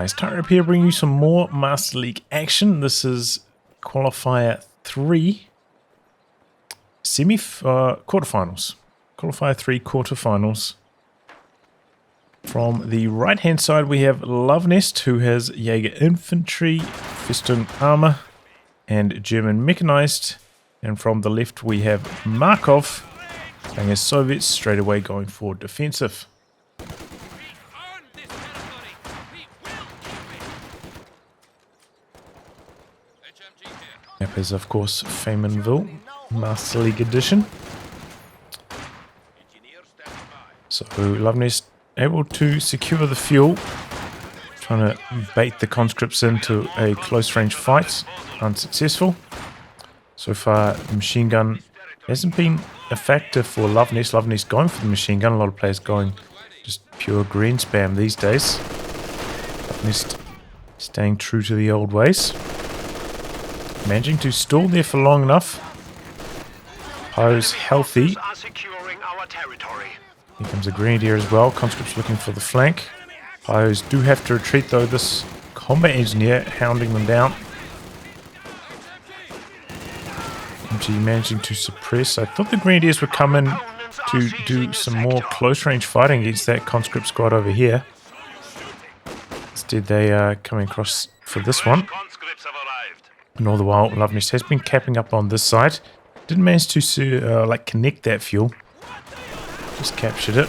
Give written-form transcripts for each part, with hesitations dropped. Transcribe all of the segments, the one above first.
guys, Tyrant here bringing you some more Master League action. This is Qualifier 3 quarterfinals. Qualifier 3 quarterfinals. From the right hand side we have Luvnest, who has Jaeger Infantry, Festoon Armor and German Mechanized. And from the left we have Markov, playing as Soviets, straight away going for defensive. Map is of course Faymonville, Master League Edition. So Luvnest able to secure the fuel, trying to bait the conscripts into a close range fight, unsuccessful. So far the machine gun hasn't been a factor for Luvnest. Luvnest going for the machine gun, a lot of players going just pure green spam these days. Luvnest staying true to the old ways. Managing to stall there for long enough. Pyro's healthy. Here comes a grenadier as well. Conscripts looking for the flank. Pyros do have to retreat though. This combat engineer hounding them down. MG managing to suppress. I thought the grenadiers would come in to do some more close range fighting against that conscript squad over here. Instead they are coming across for this one. And all the while, Luvnest has been capping up on this side. Didn't manage to connect that fuel. Just captured it.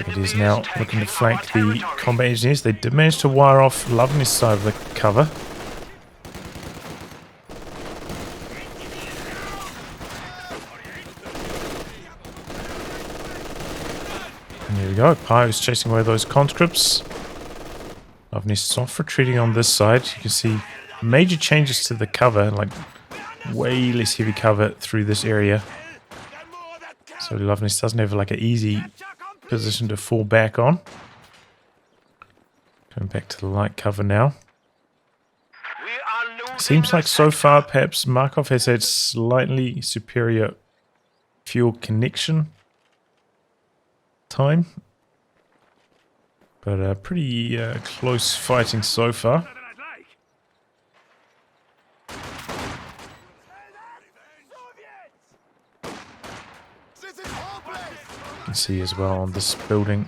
It is now looking to flank the combat engineers. They did manage to wire off Luvnest's side of the cover. And there we go. Pyro's chasing away those conscripts. Luvnest soft retreating on this side. You can see major changes to the cover, like way less heavy cover through this area. So Luvnest doesn't have like an easy position to fall back on. Going back to the light cover now. Seems like so far perhaps Markov has had slightly superior fuel connection time. But pretty close fighting so far. You can see as well on this building,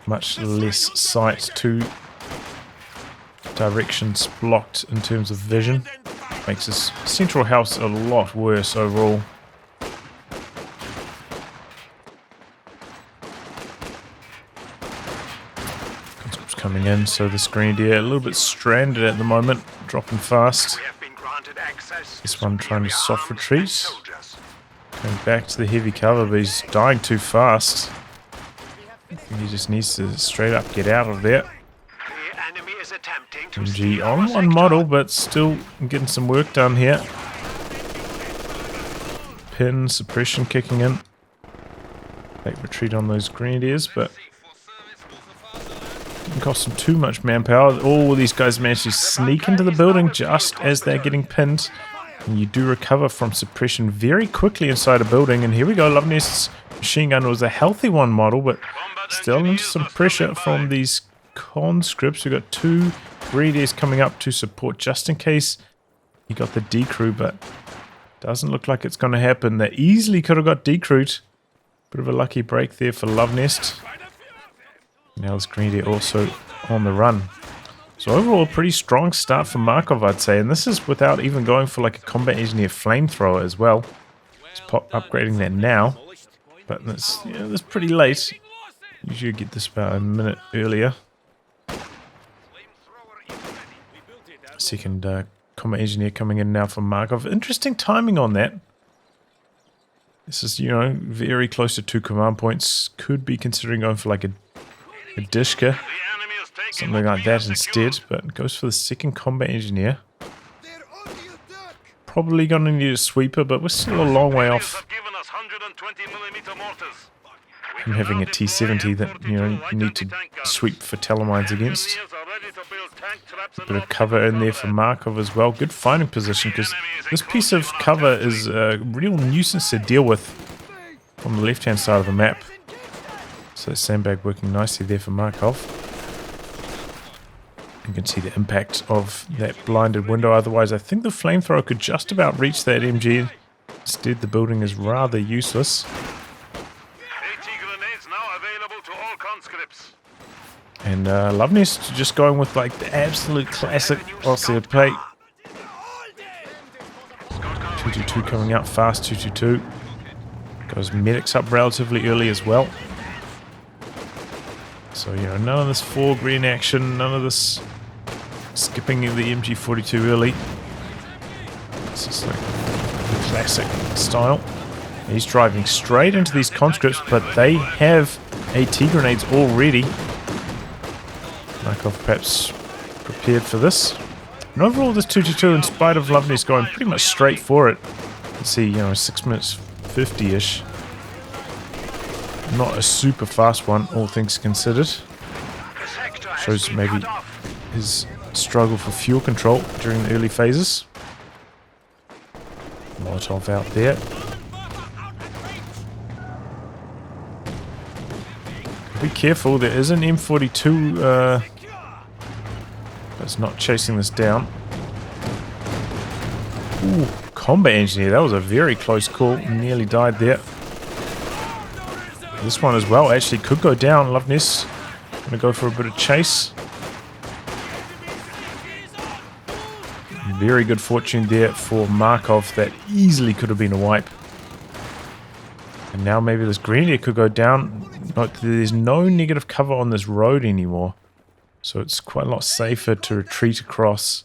much less sight, two directions blocked in terms of vision. Makes this central house a lot worse overall. Coming in, so this grenadier a little bit stranded at the moment, dropping fast. This one trying to soft retreat. Going back to the heavy cover, but he's dying too fast. I think he just needs to straight up get out of there. MG on one model, but still getting some work done here. Pin, suppression kicking in. Take retreat on those grenadiers, but didn't cost them too much manpower. All these guys managed to sneak into the building just as they're getting pinned. And you do recover from suppression very quickly inside a building. And here we go. Luvnest's machine gun was a healthy one model, but still into some pressure from these conscripts. We've got two grenadiers coming up to support just in case he got the decrew, but doesn't look like it's going to happen. They easily could have got decrewed. Bit of a lucky break there for Luvnest. Now this grenadier also on the run. So overall a pretty strong start for Markov, I'd say. And this is without even going for like a combat engineer flamethrower as well. Just upgrading that now. But that's, that's pretty late. Usually get this about a minute earlier. Second combat engineer coming in now for Markov. Interesting timing on that. This is, very close to 2 command points. Could be considering going for like a Dishka, something like that instead, but goes for the second combat engineer. Probably gonna need a sweeper, but we're still a long way off from having a T-70 that you need to sweep for telemines against. A bit of cover in there for Markov as well. Good fighting position, because this piece of cover is a real nuisance to deal with from the left hand side of the map. So sandbag working nicely there for Markov. You can see the impact of that blinded window. Otherwise, I think the flamethrower could just about reach that MG. Instead, the building is rather useless. Grenades now available to all conscripts. And Luvnest just going with like the absolute classic Aussie play. 222 coming out fast, 222. Goes medics up relatively early as well. So, you know, none of this 4 green action, none of this skipping the MG42 early. It's just like the classic style. He's driving straight into these conscripts, but they have AT grenades already. Markov perhaps prepared for this. And overall, this 222, in spite of Luvnest going pretty much straight for it, you see, you know, 6 minutes 50-ish. Not a super fast one, all things considered. Shows maybe his struggle for fuel control during the early phases. Molotov out there. Be careful, there is an M42 that's not chasing this down. Ooh, combat engineer, that was a very close call, nearly died there. This one as well actually could go down. Luvnest gonna go for a bit of chase. Very good fortune there for Markov. That easily could have been a wipe. And now maybe this Grenadier could go down. Note that there's no negative cover on this road anymore. So it's quite a lot safer to retreat across.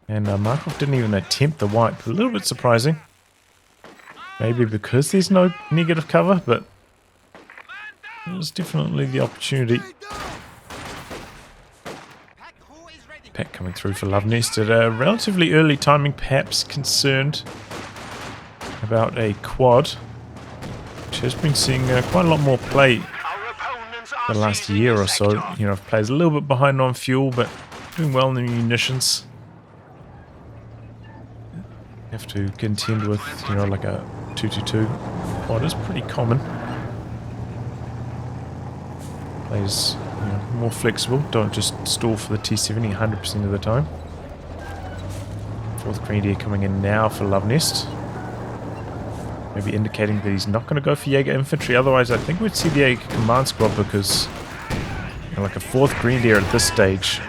And Markov didn't even attempt the wipe. A little bit surprising. Maybe because there's no negative cover, but there's definitely the opportunity. Pack coming through for Luvnest at a relatively early timing, perhaps concerned about a quad, which has been seeing quite a lot more play the last year or so. You know, plays a little bit behind on fuel, but doing well in the munitions. Have to contend with, you know, like a 222 quad is pretty common. Plays, you know, more flexible. Don't just stall for the T70 100% of the time. 4th Grenadier coming in now for Luvnest. Maybe indicating that he's not going to go for Jaeger infantry. Otherwise, I think we'd see the Jaeger command squad because, you know, like a 4th Grenadier at this stage,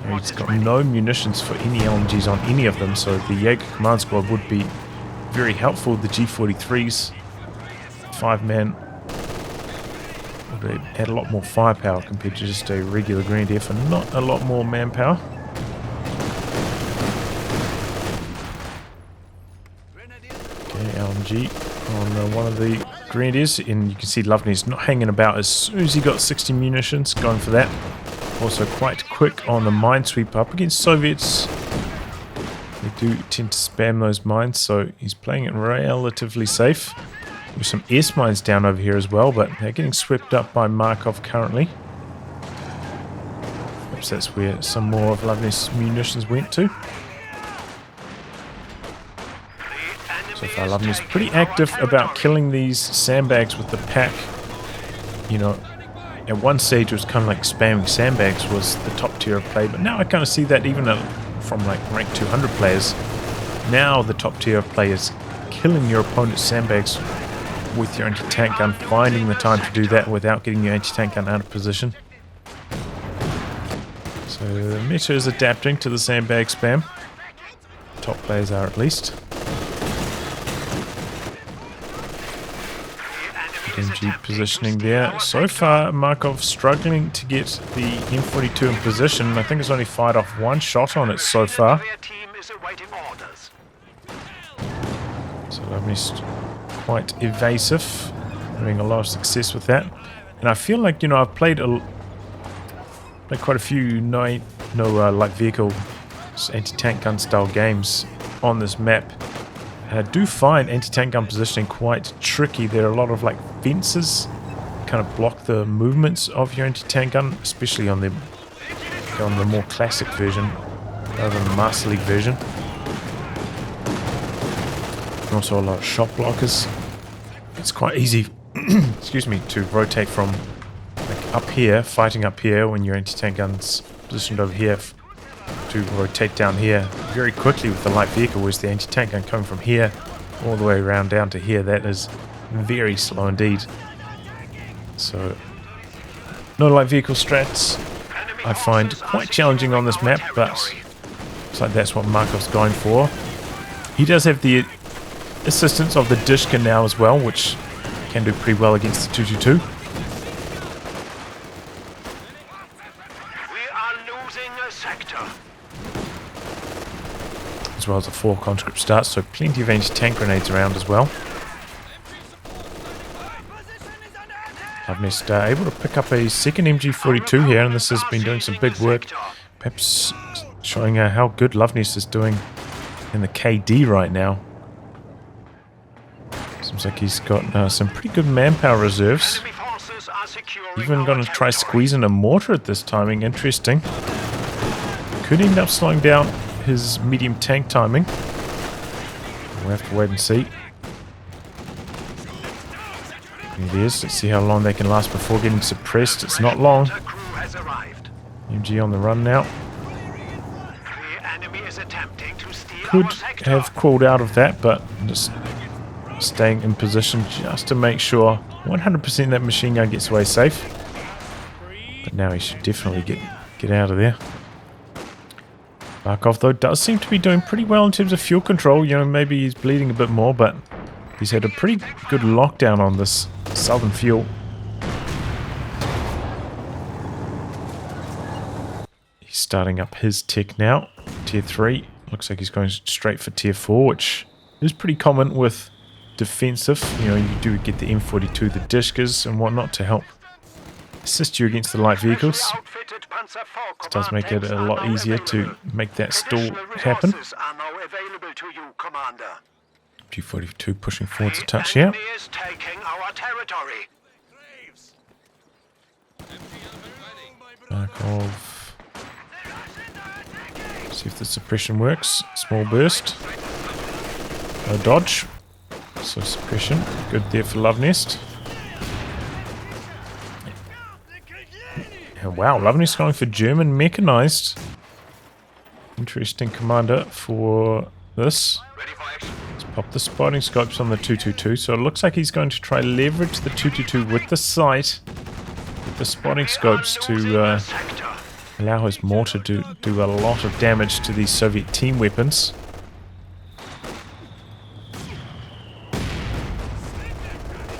you know, he's got no munitions for any LMGs on any of them. So the Jaeger command squad would be very helpful. The G43s, 5-man. They add a lot more firepower compared to just a regular Grenadier for not a lot more manpower. Okay, LMG on one of the Grenadiers, and you can see Luvnest not hanging about as soon as he got 60 munitions, going for that. Also quite quick on the minesweeper up against Soviets. They do tend to spam those mines, so he's playing it relatively safe. There's some S mines down over here as well, but they're getting swept up by Markov currently. Perhaps that's where some more of Luvnest's munitions went to. So far, Luvnest pretty active about killing these sandbags with the pack. You know, at one stage it was kind of like spamming sandbags was the top tier of play, but now I kind of see that even from like rank 200 players. Now the top tier of play is killing your opponent's sandbags with your anti-tank gun, finding the time to do that without getting your anti-tank gun out of position. So the meta is adapting to the sandbag spam. Top players are at least. MG positioning there. So far, Markov struggling to get the M42 in position. I think it's only fired off one shot on it so far. So Luvnest quite evasive, having a lot of success with that. And I feel like, you know, I've played quite a few light vehicle anti-tank gun style games on this map. And I do find anti-tank gun positioning quite tricky. There are a lot of like fences kind of block the movements of your anti-tank gun, especially on the more classic version rather than the Master League version. And also a lot of shot blockers. It's quite easy excuse me, to rotate from like up here, fighting up here when your anti-tank gun's positioned over here to rotate down here very quickly with the light vehicle, whereas the anti-tank gun coming from here all the way around down to here. That is very slow indeed. So no light vehicle strats I find quite challenging on this map, but looks like that's what Markov's going for. He does have the assistance of the Dishka now as well, which can do pretty well against the 222. We are losing a sector. As well as a 4 conscript start, so plenty of anti-tank grenades around as well. Luvnest able to pick up a second MG42 here, and this has been doing some big work. Perhaps showing how good Luvnest is doing in the KD right now. Seems like he's got some pretty good manpower reserves. Even going to try squeezing a mortar at this timing. Interesting. Could end up slowing down his medium tank timing. We'll have to wait and see. Here it is. Let's see how long they can last before getting suppressed. It's not long. MG on the run now. Could have crawled out of that, but just staying in position just to make sure 100% that machine gun gets away safe. But now he should definitely get out of there. Markov, though, does seem to be doing pretty well in terms of fuel control. You know, maybe he's bleeding a bit more, but he's had a pretty good lockdown on this southern fuel. He's starting up his tech now. Tier 3. Looks like he's going straight for Tier 4, which is pretty common with defensive. You know, you do get the M42, the Dishkas and whatnot to help assist you against the light vehicles. This does make it a lot easier to make that stall happen. G42 pushing forwards a touch here. Markov. See if the suppression works. Small burst. No dodge. So suppression. Good there for Luvnest. And wow, Luvnest going for German mechanized. Interesting commander for this. Let's pop the spotting scopes on the 222. So it looks like he's going to try leverage the 222 with the sight, with the spotting scopes to allow his mortar to do a lot of damage to these Soviet team weapons.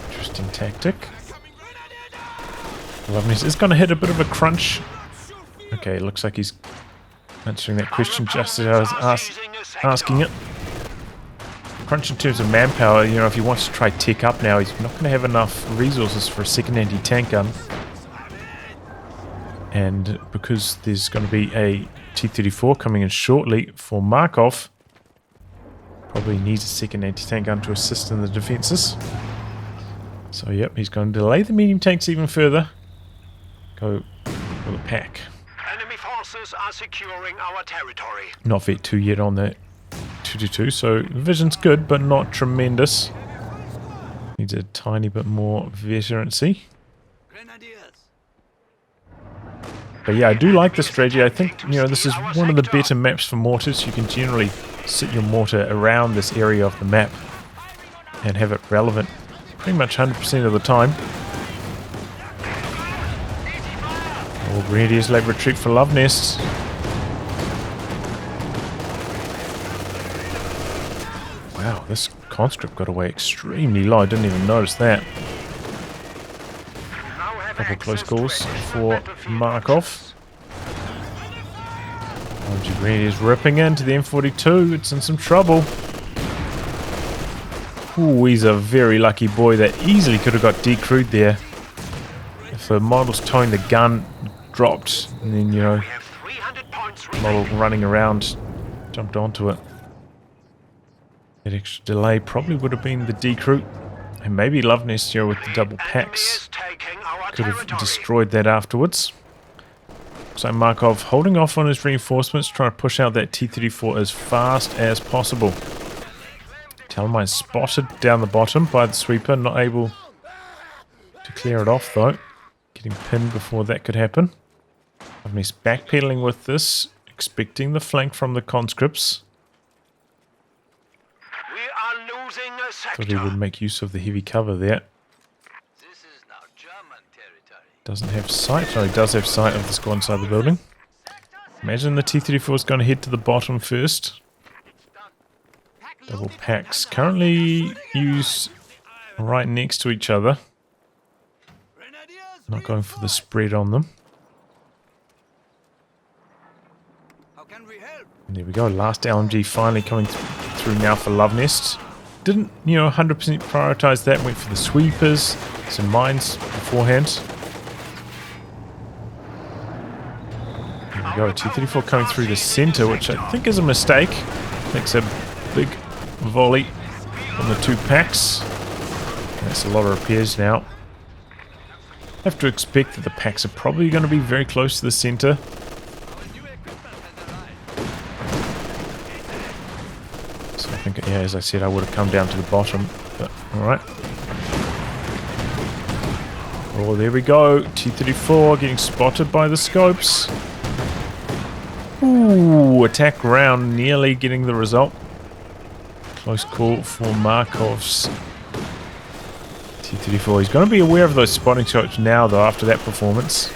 Interesting tactic. Luvnest is going to hit a bit of a crunch. Okay, looks like he's answering that question just as I was asking it. Crunch in terms of manpower, you know, if he wants to try tech up now, he's not going to have enough resources for a second anti-tank gun. And because there's going to be a T-34 coming in shortly for Markov, probably needs a second anti-tank gun to assist in the defenses. So yep, he's going to delay the medium tanks even further. Go for the pack. Enemy forces are securing our territory. Not Vet 2 yet on the 222, so vision's good, but not tremendous. Needs a tiny bit more veterancy. But yeah, I do like this strategy. I think, you know, this is one of the better maps for mortars. You can generally sit your mortar around this area of the map and have it relevant pretty much 100% of the time. Oh, Grenadiers lab retreat for Luvnest. Wow, this conscript got away extremely low. I didn't even notice that. Couple close calls for Markov. OG Grenadiers ripping into the M42. It's in some trouble. Ooh, he's a very lucky boy. That easily could have got decrewed there. If the model's towing the gun dropped, and then, you know, model running around jumped onto it. That extra delay probably would have been the decrew. And maybe Luvnest, you know, with the double packs could have destroyed that afterwards. So Markov holding off on his reinforcements, trying to push out that T-34 as fast as possible. Talmai spotted down the bottom by the sweeper, not able to clear it off though. Getting pinned before that could happen. Luvnest backpedaling with this, expecting the flank from the conscripts. We are losing a Thought he would sector. make use of the heavy cover there. This is now German territory. Doesn't have sight. Oh, he does have sight of the squad inside the building. Imagine the T-34 is going to head to the bottom first. Double packs currently used right next to each other. Not going for the spread on them. How can we help? And there we go. Last LMG finally coming through now for Luvnest. Didn't, 100% prioritize that. Went for the sweepers, some mines beforehand. There we go. T-34 coming through the center, which I think is a mistake. Makes a big volley on the 2 packs. That's a lot of repairs now. Have to expect that the packs are probably going to be very close to the center. So I think, yeah, as I said, I would have come down to the bottom, but alright. Oh, there we go. T-34 getting spotted by the scopes. Ooh, attack round, nearly getting the result. Close call for Markov's T-34. He's going to be aware of those spotting shots now, though, after that performance.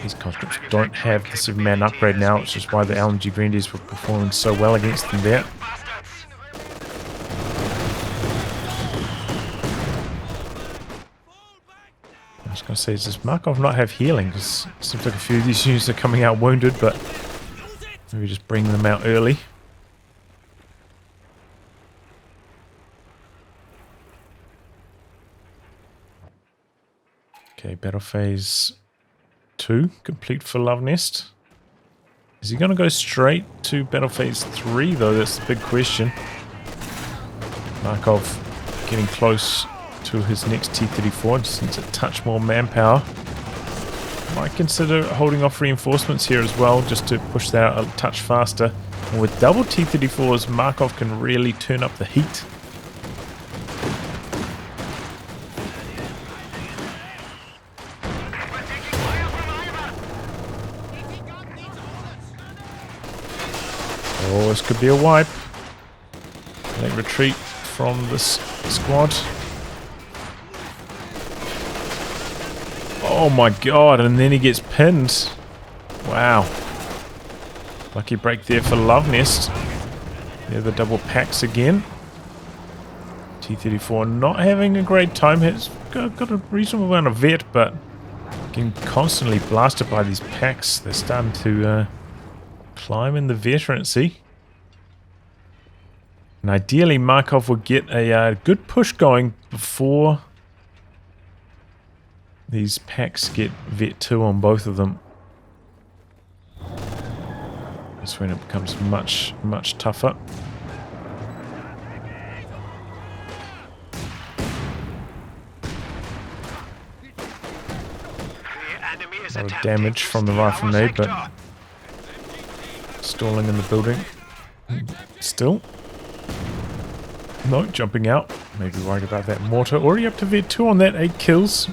These conscripts don't have the 7-man upgrade now, which is why the LMG Grenadiers were performing so well against them there. I was going to say, does Markov not have healing? Because it seems like a few of these units are coming out wounded, but maybe just bring them out early. Okay, battle phase 2 complete for Luvnest. Is he going to go straight to battle phase 3 though? That's the big question. Markov getting close to his next T-34, just needs a touch more manpower. Might consider holding off reinforcements here as well, just to push that out a touch faster. And with double T-34s, Markov can really turn up the heat. Oh, this could be a wipe. Late retreat from this squad. Oh my god, and then he gets pinned. Wow. Lucky break there for Luvnest. There the double packs again. T-34 not having a great time. Has got a reasonable amount of vet, but getting constantly blasted by these packs. They're starting to climb in the veterancy. And ideally Markov will get a good push going before these packs get vet 2 on both of them. That's when it becomes much, much tougher. A lot of damage from the rifle nade, but stalling in the building. Still. No, jumping out. Maybe worried about that mortar. Already up to vet 2 on that, 8 kills.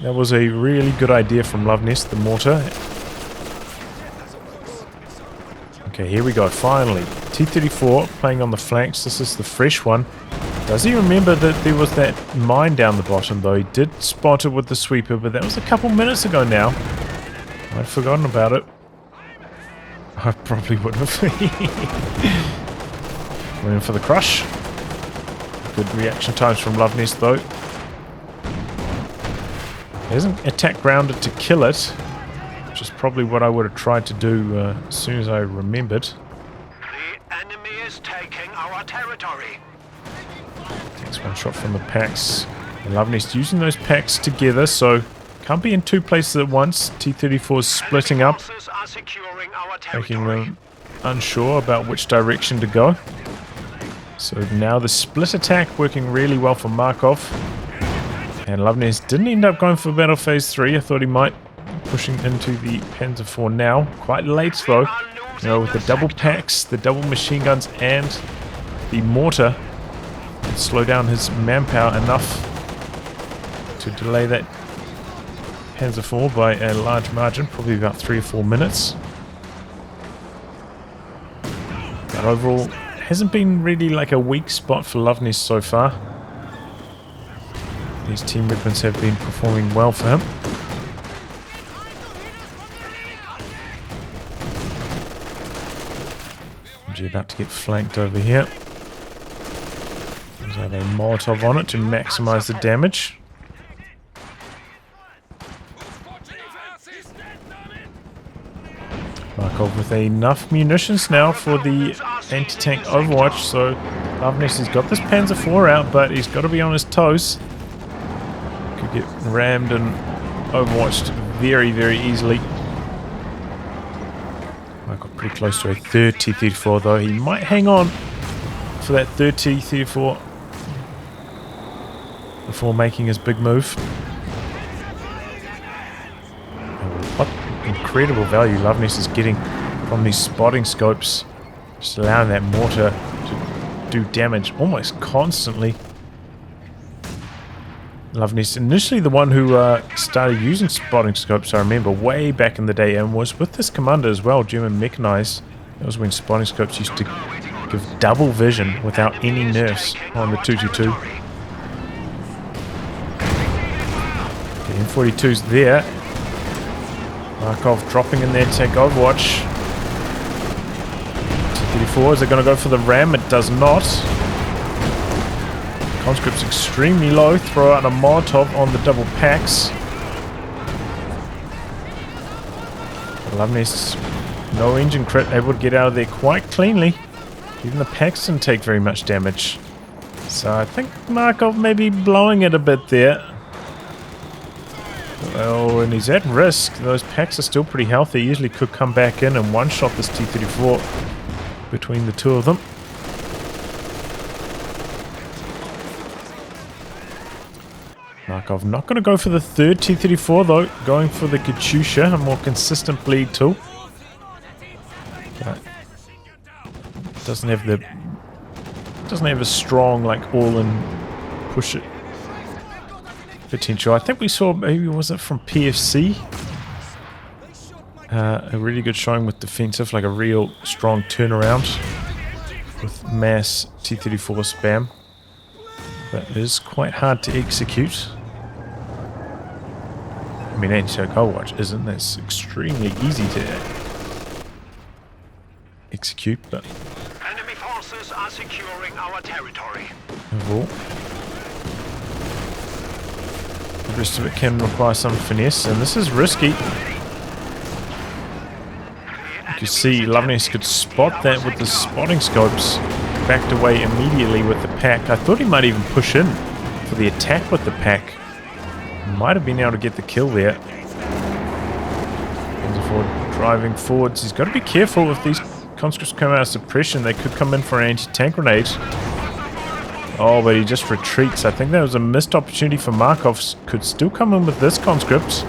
That was a really good idea from Luvnest, the mortar. Okay, here we go, finally. T-34 playing on the flanks. This is the fresh one. Does he remember that there was that mine down the bottom, though? He did spot it with the sweeper, but that was a couple minutes ago now. I'd forgotten about it. I probably would have. Waiting for the crush. Good reaction times from Luvnest, though. He hasn't attack grounded to kill it, which is probably what I would have tried to do as soon as I remembered. The enemy is taking our territory. Takes one shot from the packs. And Luvnest using those packs together, so can't be in 2 places at once. T-34 is splitting up, Forces are securing our making territory. them unsure about which direction to go. So now the split attack working really well for Markov. And Luvnest didn't end up going for battle phase 3. I thought he might be pushing into the Panzer IV now. Quite late though. With the double packs, the double machine guns and the mortar. Slow down his manpower enough to delay that Panzer IV by a large margin, probably about 3 or 4 minutes. But overall, hasn't been really like a weak spot for Luvnest so far. These team weapons have been performing well for him. About to get flanked over here. There's a Molotov on it to maximize the damage. Markov with enough munitions now for the anti-tank Overwatch, so Luvnest has got this Panzer IV out, but he's got to be on his toes. Could get rammed and Overwatched very, very easily. I got pretty close to a third T-34 though. He might hang on for that third T-34 before making his big move. What incredible value Luvnest is getting from these spotting scopes. Just allowing that mortar to do damage almost constantly. Luvnest, initially the one who started using spotting scopes, I remember, way back in the day, and was with this commander as well, German mechanized. That was when spotting scopes used to give double vision without any nerfs on the 222. The M42's there. Markov dropping in there to take Overwatch. T-34, is it going to go for the ram? It does not. Conscript's extremely low. Throw out a Molotov on the double packs. Luvnest, no engine crit, able to get out of there quite cleanly. Even the packs didn't take very much damage. So I think Markov may be blowing it a bit there. Oh, and he's at risk. Those packs are still pretty healthy. Usually could come back in and one-shot this T-34 between the two of them. Markov not going to go for the third T-34 though, going for the Katyusha, a more consistent bleed tool. But doesn't have a strong like all-in push it potential. I think we saw, maybe was it from PFC? A really good showing with defensive, like a real strong turnaround with mass T-34 spam. That is quite hard to execute. I mean, anti-tank Overwatch isn't. That's extremely easy to execute, but Enemy forces are securing our territory. overall, the rest of it can require some finesse, and this is risky. You can see Luvnest could spot that with the spotting scopes. Backed away immediately with the pack. I thought he might even push in for the attack with the pack. Might have been able to get the kill there. Driving forwards. He's got to be careful if these conscripts come out of suppression. They could come in for an anti-tank grenade. Oh, but he just retreats. I think that was a missed opportunity for Markov. Could still come in with this conscript.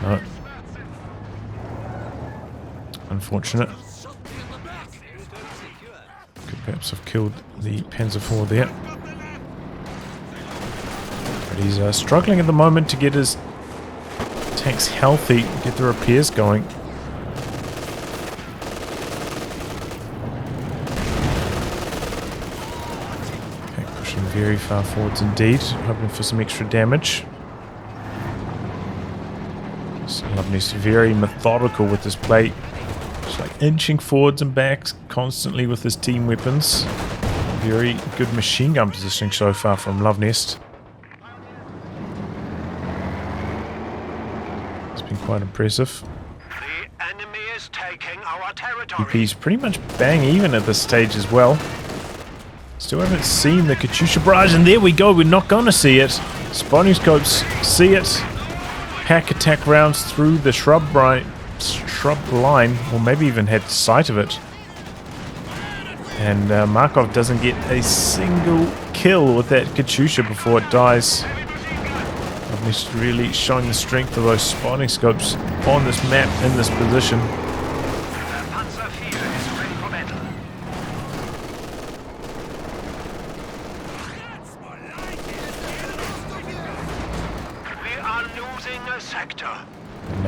No. Unfortunate. Could perhaps have killed the Panzer IV there. But he's struggling at the moment to get his tanks healthy, get the repairs going. Okay, pushing very far forwards indeed, hoping for some extra damage. Luvnest very methodical with this play. Just like inching forwards and backs constantly with his team weapons. Very good machine gun positioning so far from Luvnest. It's been quite impressive. The enemy is taking our territory. UP's pretty much bang even at this stage as well. Still haven't seen the Katyusha barrage, and there we go, we're not gonna see it. Spotting scopes see it. Pack attack rounds through the shrub line, or maybe even had sight of it. And Markov doesn't get a single kill with that Katyusha before it dies. Luvnest really showing the strength of those spotting scopes on this map in this position. Panzer IV is ready for battle. We are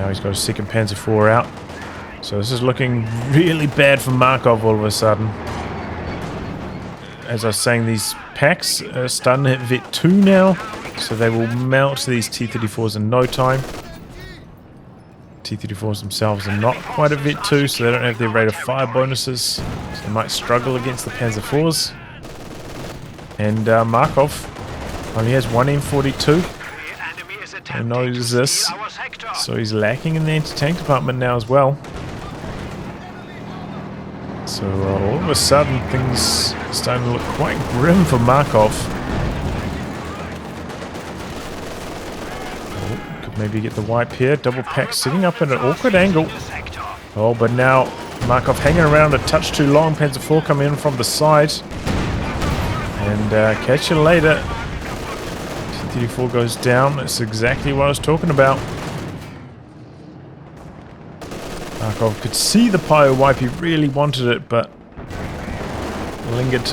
Now he's got a second Panzer IV out. So this is looking really bad for Markov all of a sudden. As I was saying, these packs are starting to hit Vet 2 now. So they will melt these T-34s in no time. T-34s themselves are not quite at Vet 2, so they don't have their rate of fire bonuses. So they might struggle against the Panzer IVs. And Markov only has one M42. He knows this. So he's lacking in the anti-tank department now as well. So all of a sudden things are starting to look quite grim for Markov. Oh, could maybe get the wipe here. Double pack sitting up at an awkward angle. Oh, but now Markov hanging around a touch too long. Panzer IV coming in from the side. And catch you later. T-34 goes down. That's exactly what I was talking about. Markov could see the pyro wipe, he really wanted it, but lingered.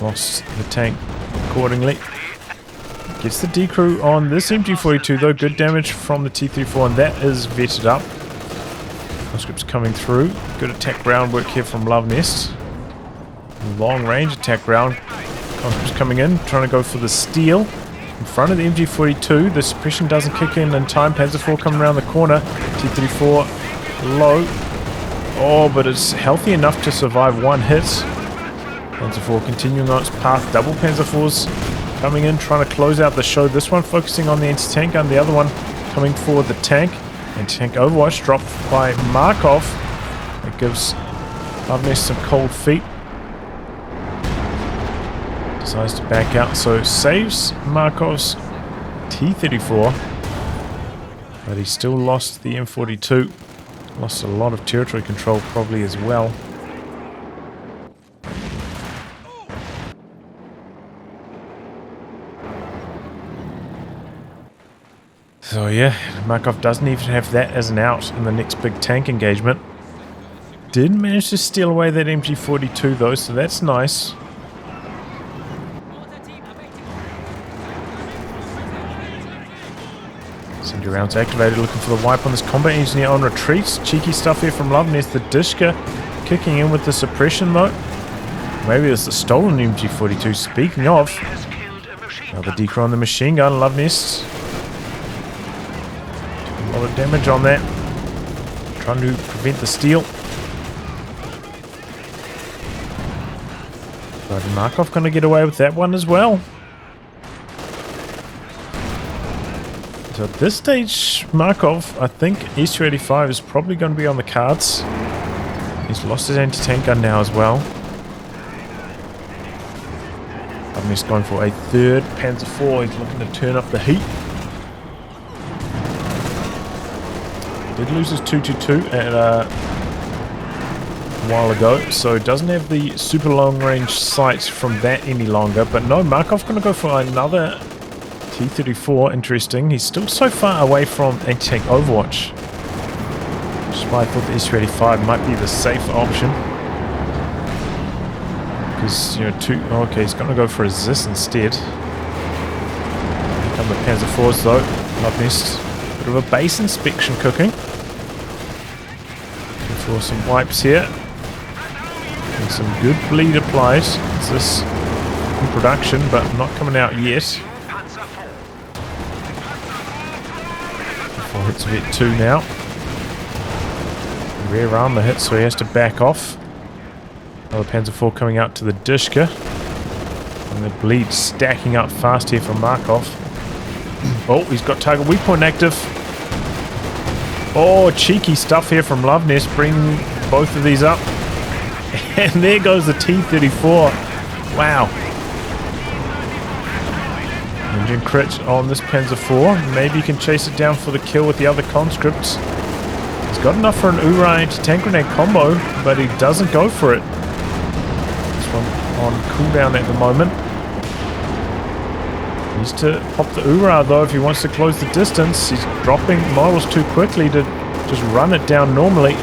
Lost the tank accordingly. Gets the decrew on this MG42 though, good damage from the T-34, and that is vetted up. Conscripts coming through. Good attack ground work here from Luvnest. Long range attack ground. Conscripts coming in, trying to go for the steal. In front of the MG42, the suppression doesn't kick in time. Panzer IV coming around the corner. T-34 low. Oh, but it's healthy enough to survive one hit. Panzer IV continuing on its path. Double Panzer IVs coming in, trying to close out the show. This one focusing on the anti-tank gun. The other one coming for the tank. Anti-tank overwatch dropped by Markov. That gives Luvnest some cold feet. Decides to back out, so saves Markov's T-34, but he still lost the M42. Lost a lot of territory control probably as well. So yeah, Markov doesn't even have that as an out in the next big tank engagement. Did manage to steal away that MG42 though, so that's nice. Sentry rounds activated, looking for the wipe on this combat engineer on retreat. Cheeky stuff here from Luvnest. The Dishka kicking in with the suppression though. Maybe it's the stolen MG42. Speaking of, another decrew on the machine gun. Luvnest. A lot of damage on that. Trying to prevent the steal. But Markov going to get away with that one as well. So at this stage, Markov, I think S285 is probably going to be on the cards. He's lost his anti-tank gun now as well. Luvnest going for a third Panzer IV. He's looking to turn up the heat. Did lose his 222 at a while ago, so doesn't have the super long range sights from that any longer. But no, Markov's going to go for another T-34, interesting. He's still so far away from anti-tank overwatch. Which is why I thought the S285 might be the safe option. Because, you know, okay, he's going to go for a Zis instead. Here come the Panzer IVs though. Luvnest. Bit of a base inspection cooking. Looking for some wipes here. And some good bleed applied. Zis in production, but not coming out yet. Hits Vet 2 now. Rear armor hit, so he has to back off. Another Panzer IV coming out to the Dishka. And the bleed stacking up fast here from Markov. Oh, he's got target weak point active. Oh, cheeky stuff here from Luvnest, bringing both of these up. And there goes the T-34. Wow. Engine crit on this Panzer IV. Maybe he can chase it down for the kill with the other conscripts. He's got enough for an Ura anti-tank grenade combo, but he doesn't go for it. This one on cooldown at the moment. Needs to pop the Ura though if he wants to close the distance. He's dropping models too quickly to just run it down normally.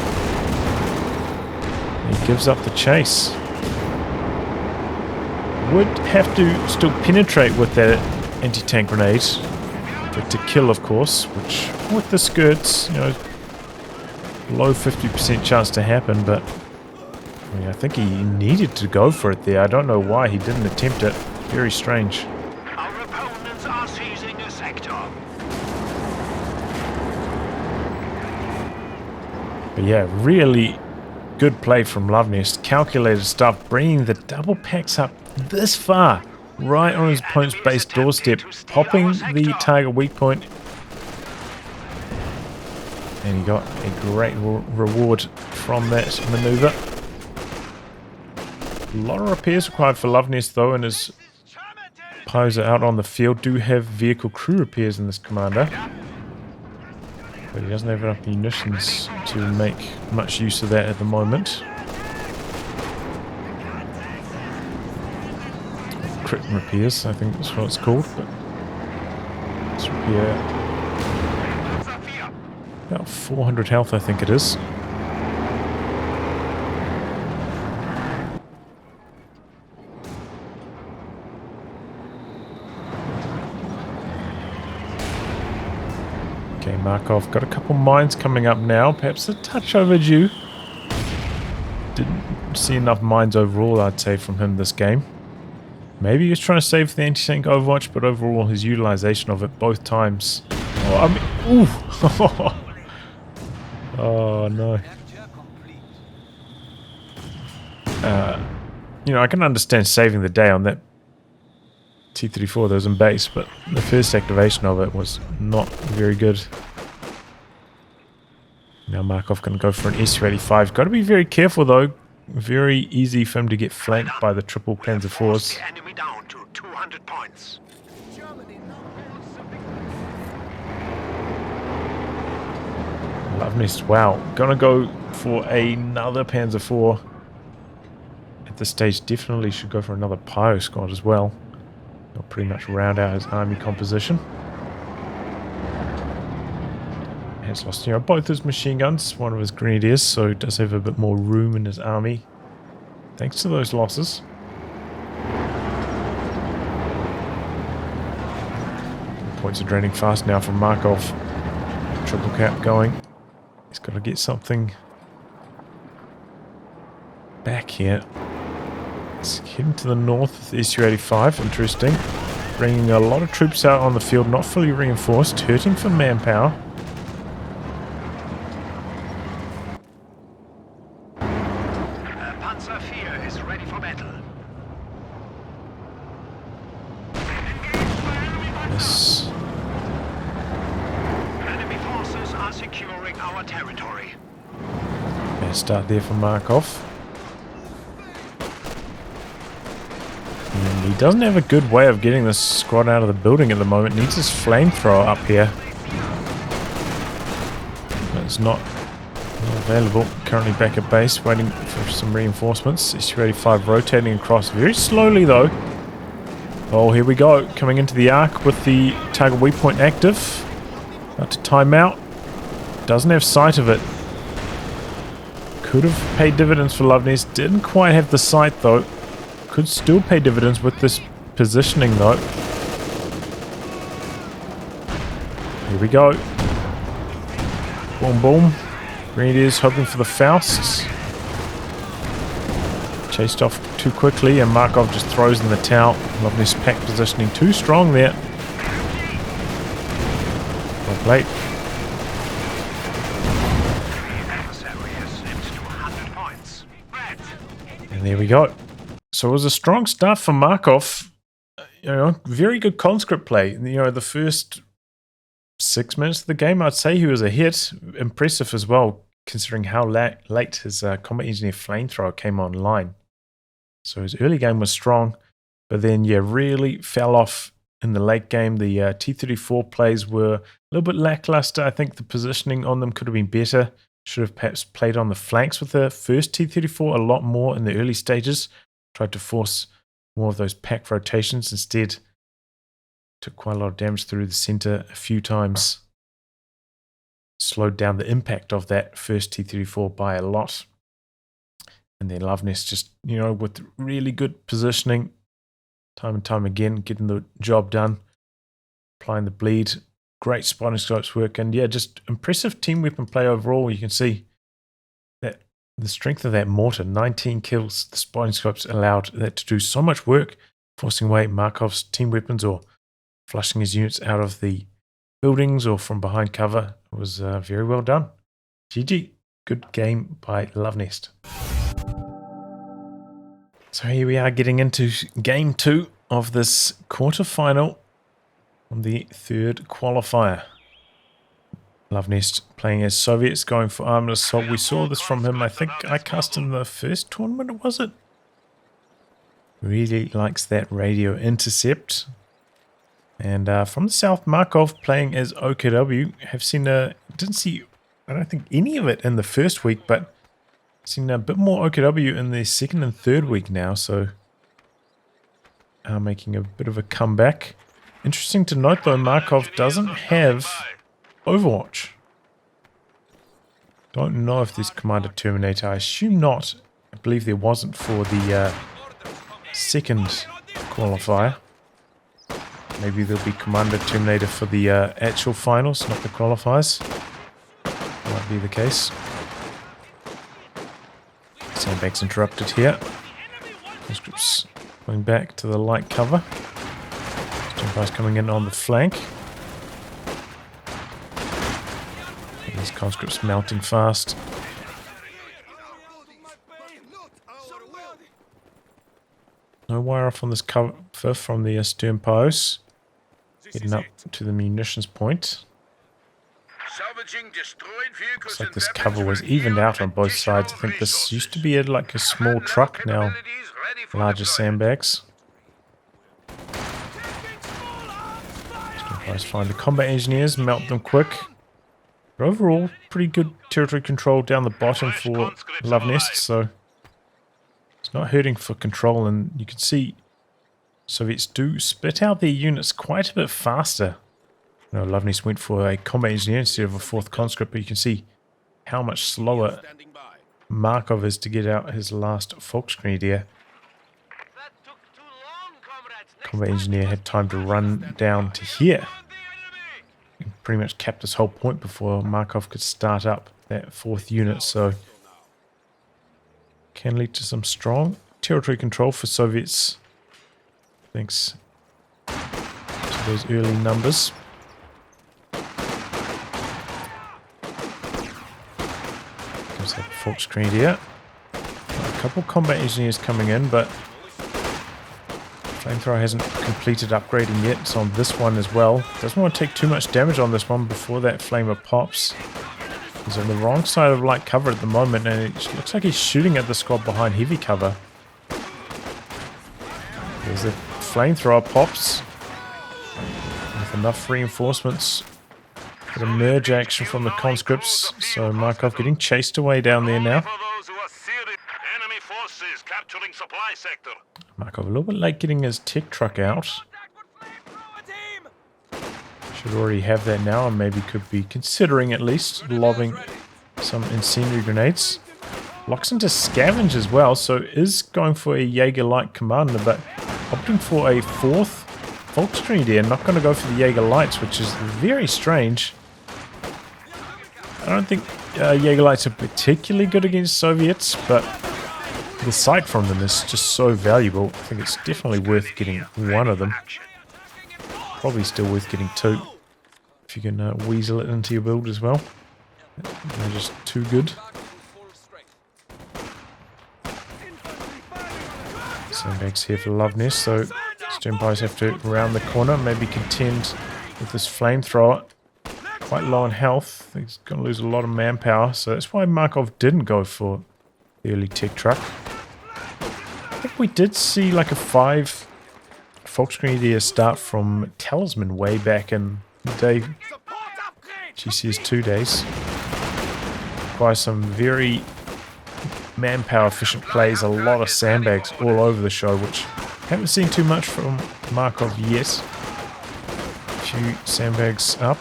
He gives up the chase. Would have to still penetrate with that anti-tank grenade, but to kill of course, which with the skirts, you know, low 50% chance to happen, but I mean, I think he needed to go for it there. I don't know why he didn't attempt it. Very strange. Our opponents are seizing a sector. But yeah, really good play from Luvnest. Calculated stuff, bringing the double packs up this far, right on his opponent's base doorstep, popping the target weak point. And he got a great reward from that maneuver. A lot of repairs required for Luvnest though, and his pilots out on the field do have vehicle crew repairs in this commander. But he doesn't have enough munitions to make much use of that at the moment. Crit repairs, I think that's what it's called. But let's repair about 400 health, I think it is. Okay, Markov got a couple mines coming up now, perhaps a touch overdue. Didn't see enough mines overall, I'd say, from him this game. Maybe he was trying to save the anti-tank Overwatch, but overall his utilization of it both times. Oh, I mean, ooh! Oh no. You know, I can understand saving the day on that T-34 that was in base, but the first activation of it was not very good. Now Markov can go for an SU-85. Got to be very careful though. Very easy for him to get flanked by the triple Panzer IVs. The enemy down to 200 points. Luvnest, wow. Gonna go for another Panzer IV. At this stage, definitely should go for another Pyro squad as well. He'll pretty much round out his army composition. Has lost, you know, both his machine guns, one of his grenadiers, so he does have a bit more room in his army. Thanks to those losses. Points are draining fast now from Markov. Triple cap going. He's got to get something back here. Let's head to the north with the SU-85. Interesting. Bringing a lot of troops out on the field, not fully reinforced, hurting for manpower. Panzer IV is ready for battle. Yes. Enemy forces are securing our territory. Bad start there for Markov. And he doesn't have a good way of getting this squad out of the building at the moment. Needs his flamethrower up here. But it's not available. Currently back at base, waiting for some reinforcements. SU-85 rotating across very slowly though. Oh, here we go. Coming into the arc with the target weak point active. About to time out. Doesn't have sight of it. Could have paid dividends for Luvnest. Didn't quite have the sight though. Could still pay dividends with this positioning though. Here we go. Boom, boom. Grenadiers hoping for the Fausts. Chased off too quickly and Markov just throws in the towel. Luvnest pack positioning too strong there. Well played. And there we go. So it was a strong start for Markov. You know, very good conscript play. You know, the first 6 minutes of the game, I'd say he was a hit. Impressive as well, considering how late his combat engineer flamethrower came online. So his early game was strong, but then, yeah, really fell off in the late game. The T-34 plays were a little bit lackluster. I think the positioning on them could have been better. Should have perhaps played on the flanks with the first T-34 a lot more in the early stages. Tried to force more of those pack rotations. Instead, took quite a lot of damage through the center a few times. Slowed down the impact of that first T-34 by a lot. And then Luvnest just, you know, with really good positioning, time and time again, getting the job done, applying the bleed, great spotting scopes work. And yeah, just impressive team weapon play overall. You can see that the strength of that mortar, 19 kills. The spotting scopes allowed that to do so much work, forcing away Markov's team weapons or flushing his units out of the buildings or from behind cover. It was very well done. GG. Good game by Luvnest. So here we are getting into game 2 of this quarterfinal on the third qualifier. Luvnest playing as Soviets, going for armored assault. We saw this from him. I think I cast in the first tournament, was it? Really likes that radio intercept. And from the south, Markov playing as OKW. Have seen didn't see, I don't think any of it in the first week, but seen a bit more OKW in the second and third week now, so making a bit of a comeback. Interesting to note though, Markov doesn't have Overwatch. Don't know if there's Commander Terminator. I assume not. I believe there wasn't for the second qualifier. Maybe there'll be Commander Terminator for the actual finals, not the qualifiers. Might be the case. Sandbags interrupted here. Conscripts going back to the light cover. Vampires coming in on the flank. And these conscripts mounting fast. No wire off on this cover from the stern post. Heading up to the munitions point. Looks like this cover was evened out on both sides. I think this used to be like a small truck, now larger sandbags. Guys find the combat engineers, melt them quick. But overall, pretty good territory control down the bottom for Luvnest, so it's not hurting for control, and you can see Soviets do split out their units quite a bit faster. No, Luvnest went for a combat engineer instead of a fourth conscript, but you can see how much slower Markov is to get out his last Volksgrenadier. Combat engineer had time to run down to here. He pretty much capped his whole point before Markov could start up that fourth unit, so can lead to some strong territory control for Soviets, thanks to those early numbers. Comes that Volksgrenadier. A couple combat engineers coming in, but Flamethrower hasn't completed upgrading yet. It's on this one as well. Doesn't want to take too much damage on this one before that flamer pops. He's on the wrong side of light cover at the moment, and it looks like he's shooting at the squad behind heavy cover. There's the flamethrower pops. With enough reinforcements. Bit of merge action from the conscripts. So Markov getting chased away down there now. Markov a little bit late getting his tech truck out. Should already have that now, and maybe could be considering at least lobbing some incendiary grenades. Locks into Scavenge as well, so is going for a Jaeger Light Commander, but opting for a fourth Volksgrenadier, not going to go for the Jaeger Lights, which is very strange. I don't think Jaeger Lights are particularly good against Soviets, but the sight from them is just so valuable. I think it's definitely worth getting one of them. Probably still worth getting two, if you can weasel it into your build as well. They're just too good. Sandbags here for Luvnest, so Sternpies have to round the corner, maybe contend with this flamethrower. Quite low on health. He's going to lose a lot of manpower, so that's why Markov didn't go for the early tech truck. I think we did see like a 5 Volksgrenadier start from Talisman way back in the day. GCS2 days. By some very manpower efficient plays, a lot of sandbags all over the show, which haven't seen too much from Markov yet. A few sandbags up.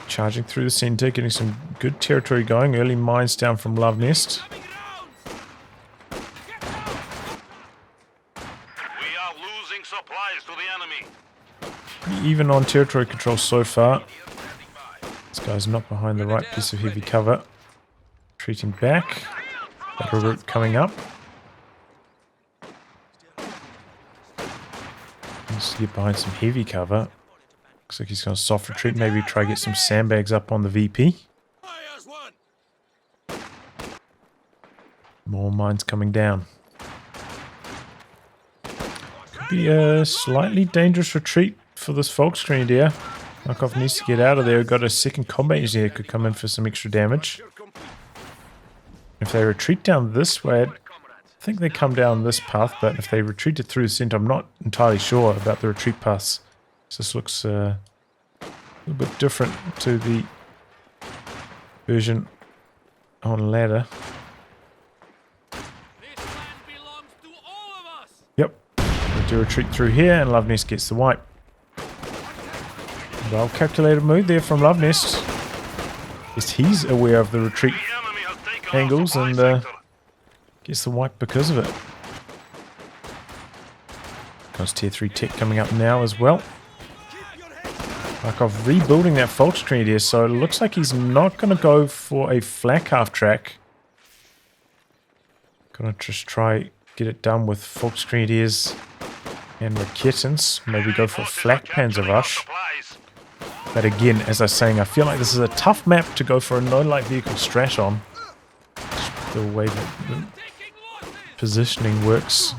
Charging through the center, getting some good territory going. Early mines down from Luvnest. We are losing supplies even on territory control so far. This guy's not behind the right piece of heavy cover. Retreating back. Battle route coming up. Needs to get behind some heavy cover. Looks like he's going to soft retreat. Maybe try to get some sandbags up on the VP. More mines coming down. Could be a slightly dangerous retreat for this Volksgrenadier. Markov needs to get out of there. We've got a second combat engineer could come in for some extra damage. If they retreat down this way, I think they come down this path, but if they retreated through the center, I'm not entirely sure about the retreat paths. This looks a little bit different to the version on ladder. Yep, we do retreat through here, and Luvnest gets the wipe. Well calculated move there from Luvnest. Yes, he's aware of the retreat angles and gets the wipe because of it. Comes tier 3 tech coming up now as well. Markov rebuilding that Volksgrenadier, so it looks like he's not going to go for a flak half track. Gonna just try get it done with Volksgrenadiers and Raketens. Maybe go for a flak Panzer Rush. But again, as I was saying, I feel like this is a tough map to go for a no light vehicle strat on. The way that the positioning works.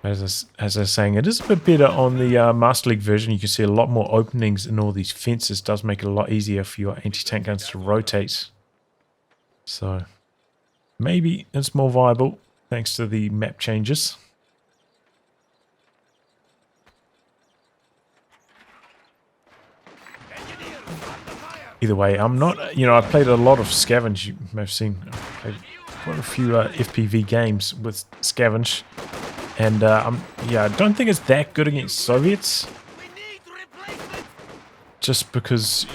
As I was saying, it is a bit better on the Master League version. You can see a lot more openings in all these fences. Does make it a lot easier for your anti-tank guns to rotate. So maybe it's more viable thanks to the map changes. Either way, I'm not, I played a lot of Scavenge. You may have seen, I played quite a few FPV games with Scavenge. And I don't think it's that good against Soviets. Just because,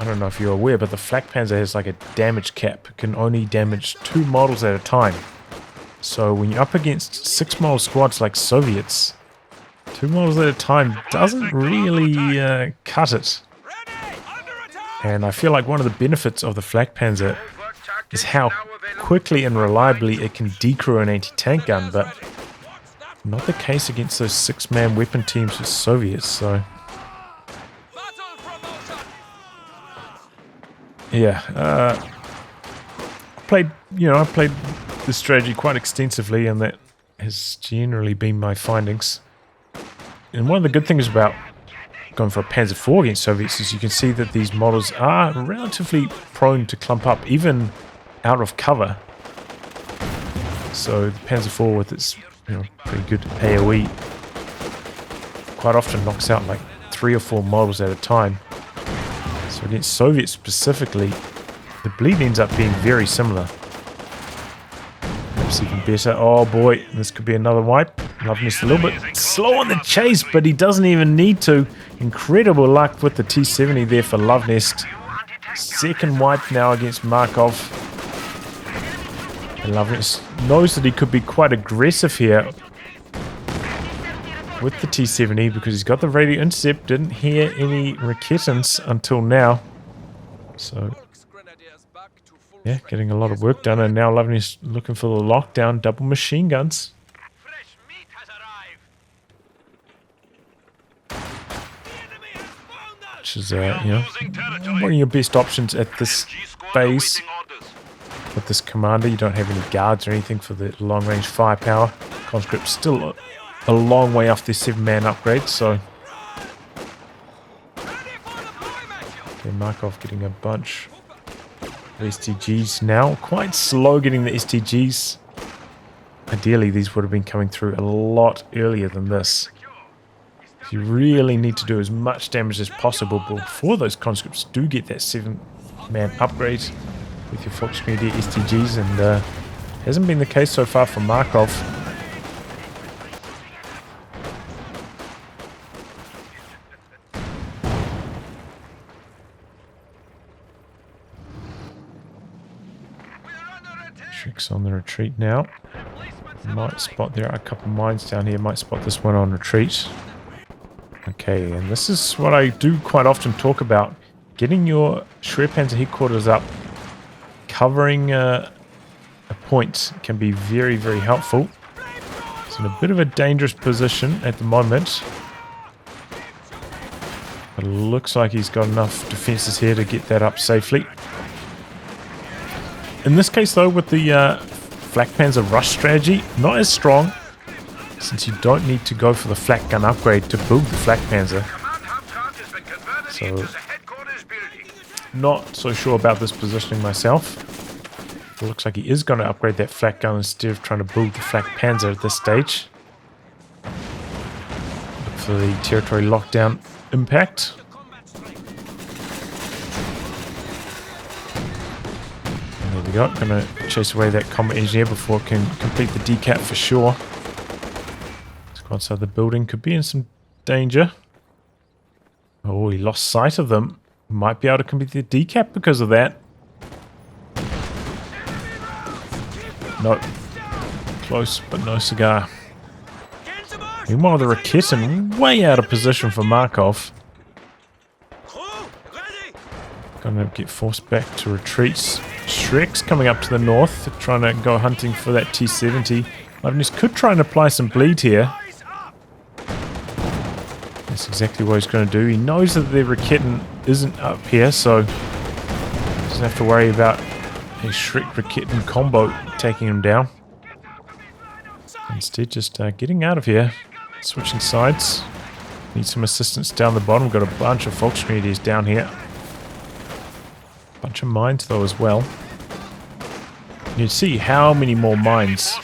I don't know if you're aware, but the Flak Panzer has like a damage cap. It can only damage 2 models at a time. So when you're up against 6 model squads like Soviets, 2 models at a time doesn't really cut it. And I feel like one of the benefits of the Flak Panzer is how quickly and reliably it can decrew an anti-tank gun, but not the case against those 6-man weapon teams with Soviets, so yeah, I played this strategy quite extensively, and that has generally been my findings. And one of the good things about going for a Panzer IV against Soviets is you can see that these models are relatively prone to clump up, even out of cover. So the Panzer IV with its pretty good AoE quite often knocks out like 3 or 4 models at a time. So against Soviets specifically, the bleed ends up being very similar. Perhaps even better. Oh boy, this could be another wipe. Luvnest a little bit slow on the chase, but he doesn't even need to. Incredible luck with the T-70 there for Luvnest. Second wipe now against Markov. And Luvnest knows that he could be quite aggressive here with the T-70 because he's got the radio intercept. Didn't hear any Raketens until now. So yeah, getting a lot of work done, and now Luvnest looking for the lockdown double machine guns. Which is, one of your best options at this phase. With this commander, you don't have any guards or anything for the long-range firepower. Conscript's still a long way off their 7-man upgrade, so okay, Markov getting a bunch of STGs now. Quite slow getting the STGs. Ideally, these would have been coming through a lot earlier than this. You really need to do as much damage as possible before those conscripts do get that 7-man upgrade with your Volksgrenadier STGs, and hasn't been the case so far for Markov. Tricks on the retreat now. Might spot, there are a couple mines down here, might spot this one on retreat. Okay, and this is what I do quite often talk about. Getting your Schwerpanzer headquarters up, covering a point can be very, very helpful. It's in a bit of a dangerous position at the moment. But it looks like he's got enough defenses here to get that up safely. In this case though, with the Flak Panzer rush strategy, not as strong, since you don't need to go for the flak gun upgrade to build the Flak Panzer. So, not so sure about this positioning myself. It looks like he is going to upgrade that flak gun instead of trying to build the Flak Panzer at this stage. Look for the territory lockdown impact. And there we go. Going to chase away that combat engineer before it can complete the decap for sure. Outside the building could be in some danger. Oh, he lost sight of them. Might be able to complete the decap because of that. Nope. Close, but no cigar. Meanwhile, the Raketin way out of position for Markov. Gonna get forced back to retreats. Shrek's coming up to the north, trying to go hunting for that T-70. Luvnest could try and apply some bleed here. That's exactly what he's going to do. He knows that the Raketin isn't up here, so doesn't have to worry about a Shrek Raketin combo taking him down. Instead, just getting out of here, switching sides. Need some assistance down the bottom. We've got a bunch of Volksgrenadiers down here. Bunch of mines though as well. You can see how many more mines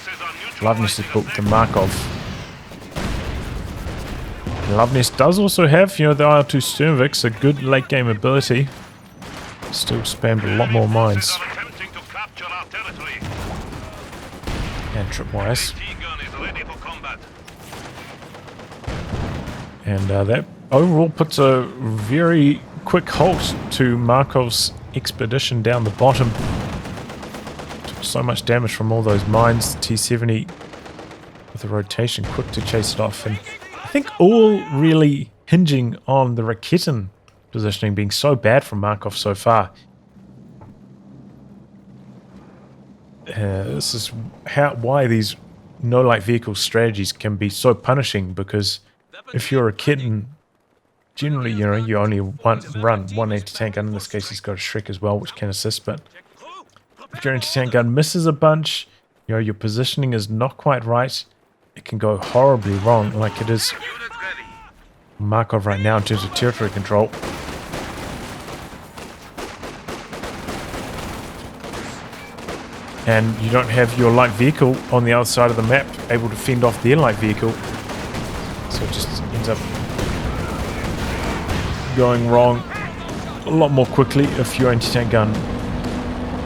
Luvnest has built than Markov. Luvnest does also have, you know, the IL-2 Sternviks, a good late game ability. Still spammed a lot more mines. And tripwires. And that overall puts a very quick halt to Markov's expedition down the bottom. Took so much damage from all those mines. T-70 with a rotation quick to chase it off. And I think all really hinging on the Raketin positioning being so bad from Markov so far. This is why these no-light vehicle strategies can be so punishing, because if you're a Raketin, generally, you know, you only run one anti-tank gun. In this case, he's got a Shrek as well, which can assist, but if your anti-tank gun misses a bunch, you know, your positioning is not quite right, it can go horribly wrong, like it is Markov right now in terms of territory control. And you don't have your light vehicle on the other side of the map able to fend off their light vehicle. So it just ends up going wrong a lot more quickly if your anti-tank gun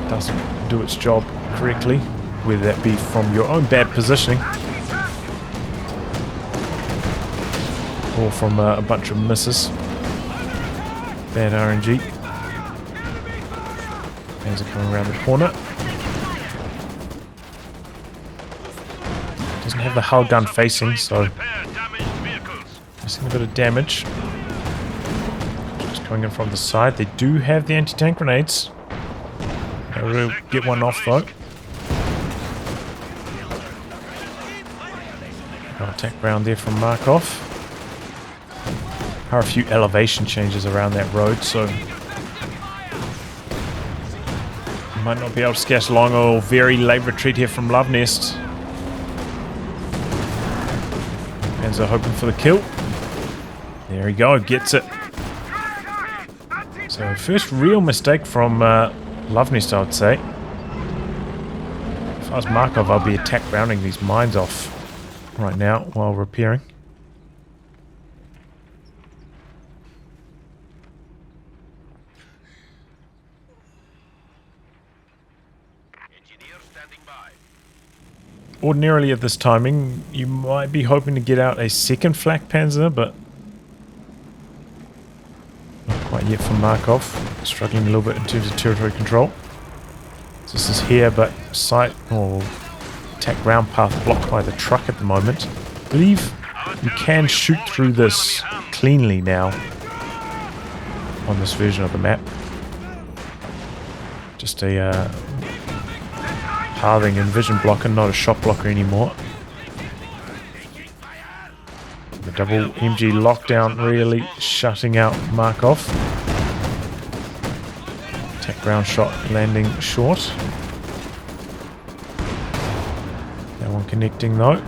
doesn't do its job correctly, whether that be from your own bad positioning or from a bunch of misses. Bad RNG. Fans are coming around the corner. Doesn't have the hull gun facing, so missing a bit of damage. Just coming in from the side. They do have the anti-tank grenades. They'll get one off though. No attack round there from Markov. There are a few elevation changes around that road, so might not be able to scatter along. A very late retreat here from Luvnest. Fans are hoping for the kill. There we go, gets it. So first real mistake from Luvnest, I would say. If I was Markov, I'll be attack rounding these mines off right now while repairing. Ordinarily at this timing, you might be hoping to get out a second Flak Panzer, but not quite yet for Markov. Struggling a little bit in terms of territory control. This is here, but sight or attack ground path blocked by the truck at the moment. I believe you can shoot through this cleanly now on this version of the map. Just a pathing and vision blocker, not a shot blocker anymore. The double MG lockdown really shutting out Markov. Attack ground shot landing short. That one connecting though.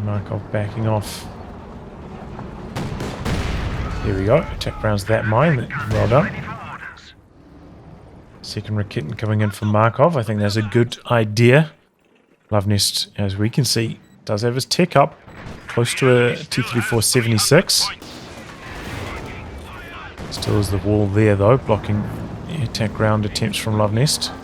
Markov backing off. There we go. Attack rounds that mine. Well done. Second Raketin coming in for Markov. I think that's a good idea. Luvnest, as we can see, does have his tech up. Close to a T-34-76. Still is the wall there though, blocking attack ground attempts from Luvnest.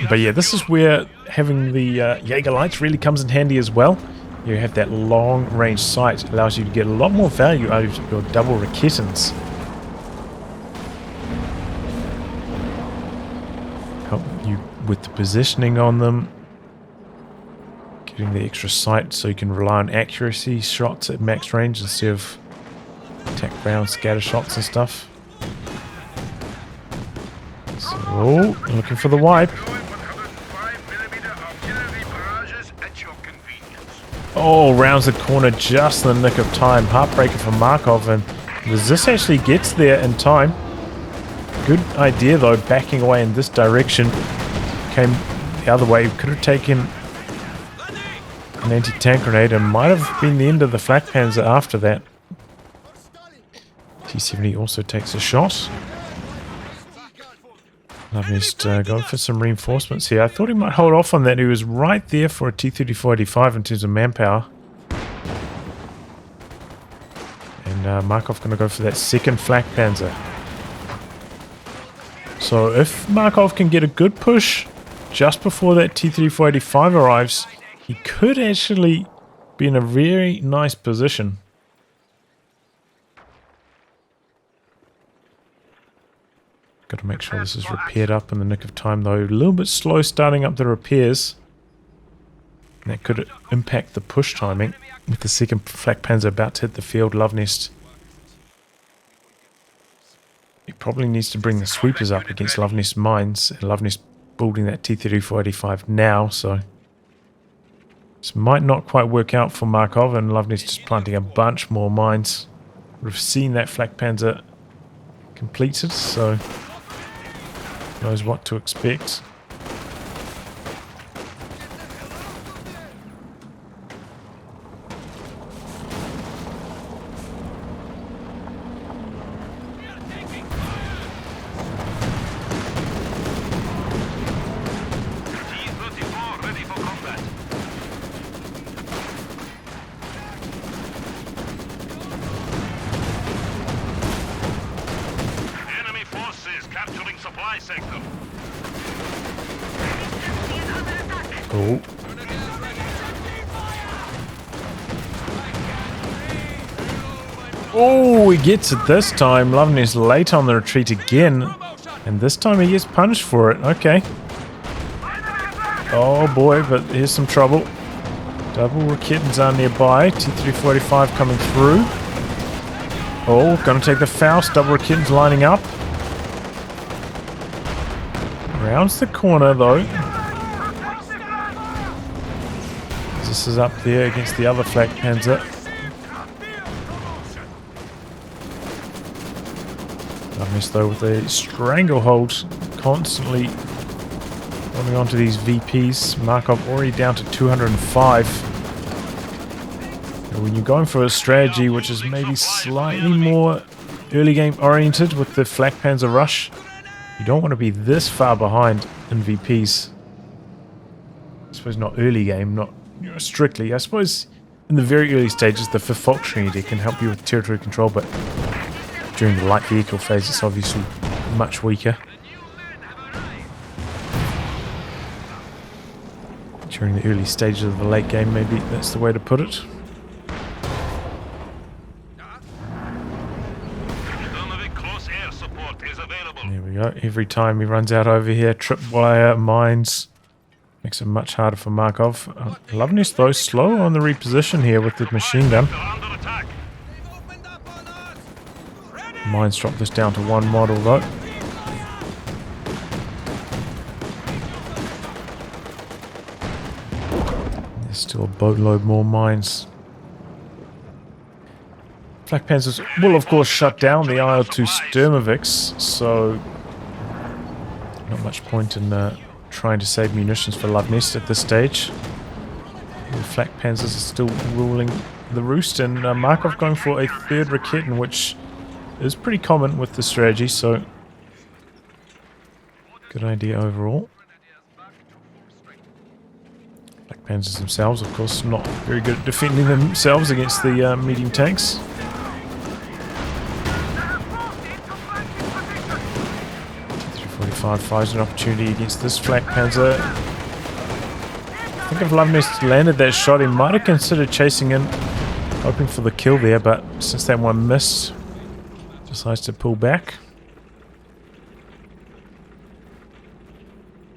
But yeah, this is where having the Jaeger lights really comes in handy as well. You have that long range sight, allows you to get a lot more value out of your double Raketins. Help you with the positioning on them, getting the extra sight so you can rely on accuracy shots at max range instead of attack ground scatter shots and stuff. So, looking for the wipe. Oh, rounds the corner just in the nick of time. Heartbreaker for Markov, and Resist actually gets there in time. Good idea though, backing away in this direction. Came the other way. Could have taken an anti-tank grenade and might have been the end of the flak panzer after that. T-70 also takes a shot. Luvnest going for some reinforcements here. I thought he might hold off on that. He was right there for a T-34-85 in terms of manpower. And Markov going to go for that second flak panzer. So if Markov can get a good push just before that T-34-85 arrives, he could actually be in a very nice position. Got to make sure this is repaired up in the nick of time though. A little bit slow starting up the repairs. And that could impact the push timing. With the second flak panzer about to hit the field, Luvnest. He probably needs to bring the sweepers up against Luvnest mines. And Luvnest building that T-34-85 now, so this might not quite work out for Markov, and Luvnest just planting a bunch more mines. We've seen that flak panzer completed, so knows what to expect. Oh. Oh, he gets it this time. Luvnest late on the retreat again. And this time he gets punished for it. Okay. Oh boy, but here's some trouble. Double Raketins are nearby. T-34-85 coming through. Oh, gonna take the Faust. Double Raketins lining up. Rounds the corner though. This is up there against the other flak panzer. Luvnest though with a stranglehold, constantly holding on to these VPs. Markov already down to 205. And when you're going for a strategy which is maybe slightly more early game oriented with the flak panzer rush, you don't want to be this far behind in VPs. I suppose not early game, not strictly. I suppose in the very early stages the 5th Falcon unity can help you with territory control, but during the light vehicle phase it's obviously much weaker. During the early stages of the late game, maybe that's the way to put it. There we go. go. Every time he runs out over here, tripwire, mines. Makes it much harder for Markov. Luvnest, though, slow on the reposition here with the machine gun. Mines drop this down to one model, though. There's still a boatload more mines. Flak Panzers will, of course, shut down the IL-2 Sturmovix, so not much point in trying to save munitions for Luvnest at this stage. The Flak Panzers are still ruling the roost, and Markov going for a third Raketen, which is pretty common with the strategy, so good idea overall. Flak Panzers themselves, of course, not very good at defending themselves against the medium tanks. T-345 finds an opportunity against this Flak Panzer. I think if Luvnest landed that shot, he might have considered chasing in, hoping for the kill there, but since that one missed, decides to pull back.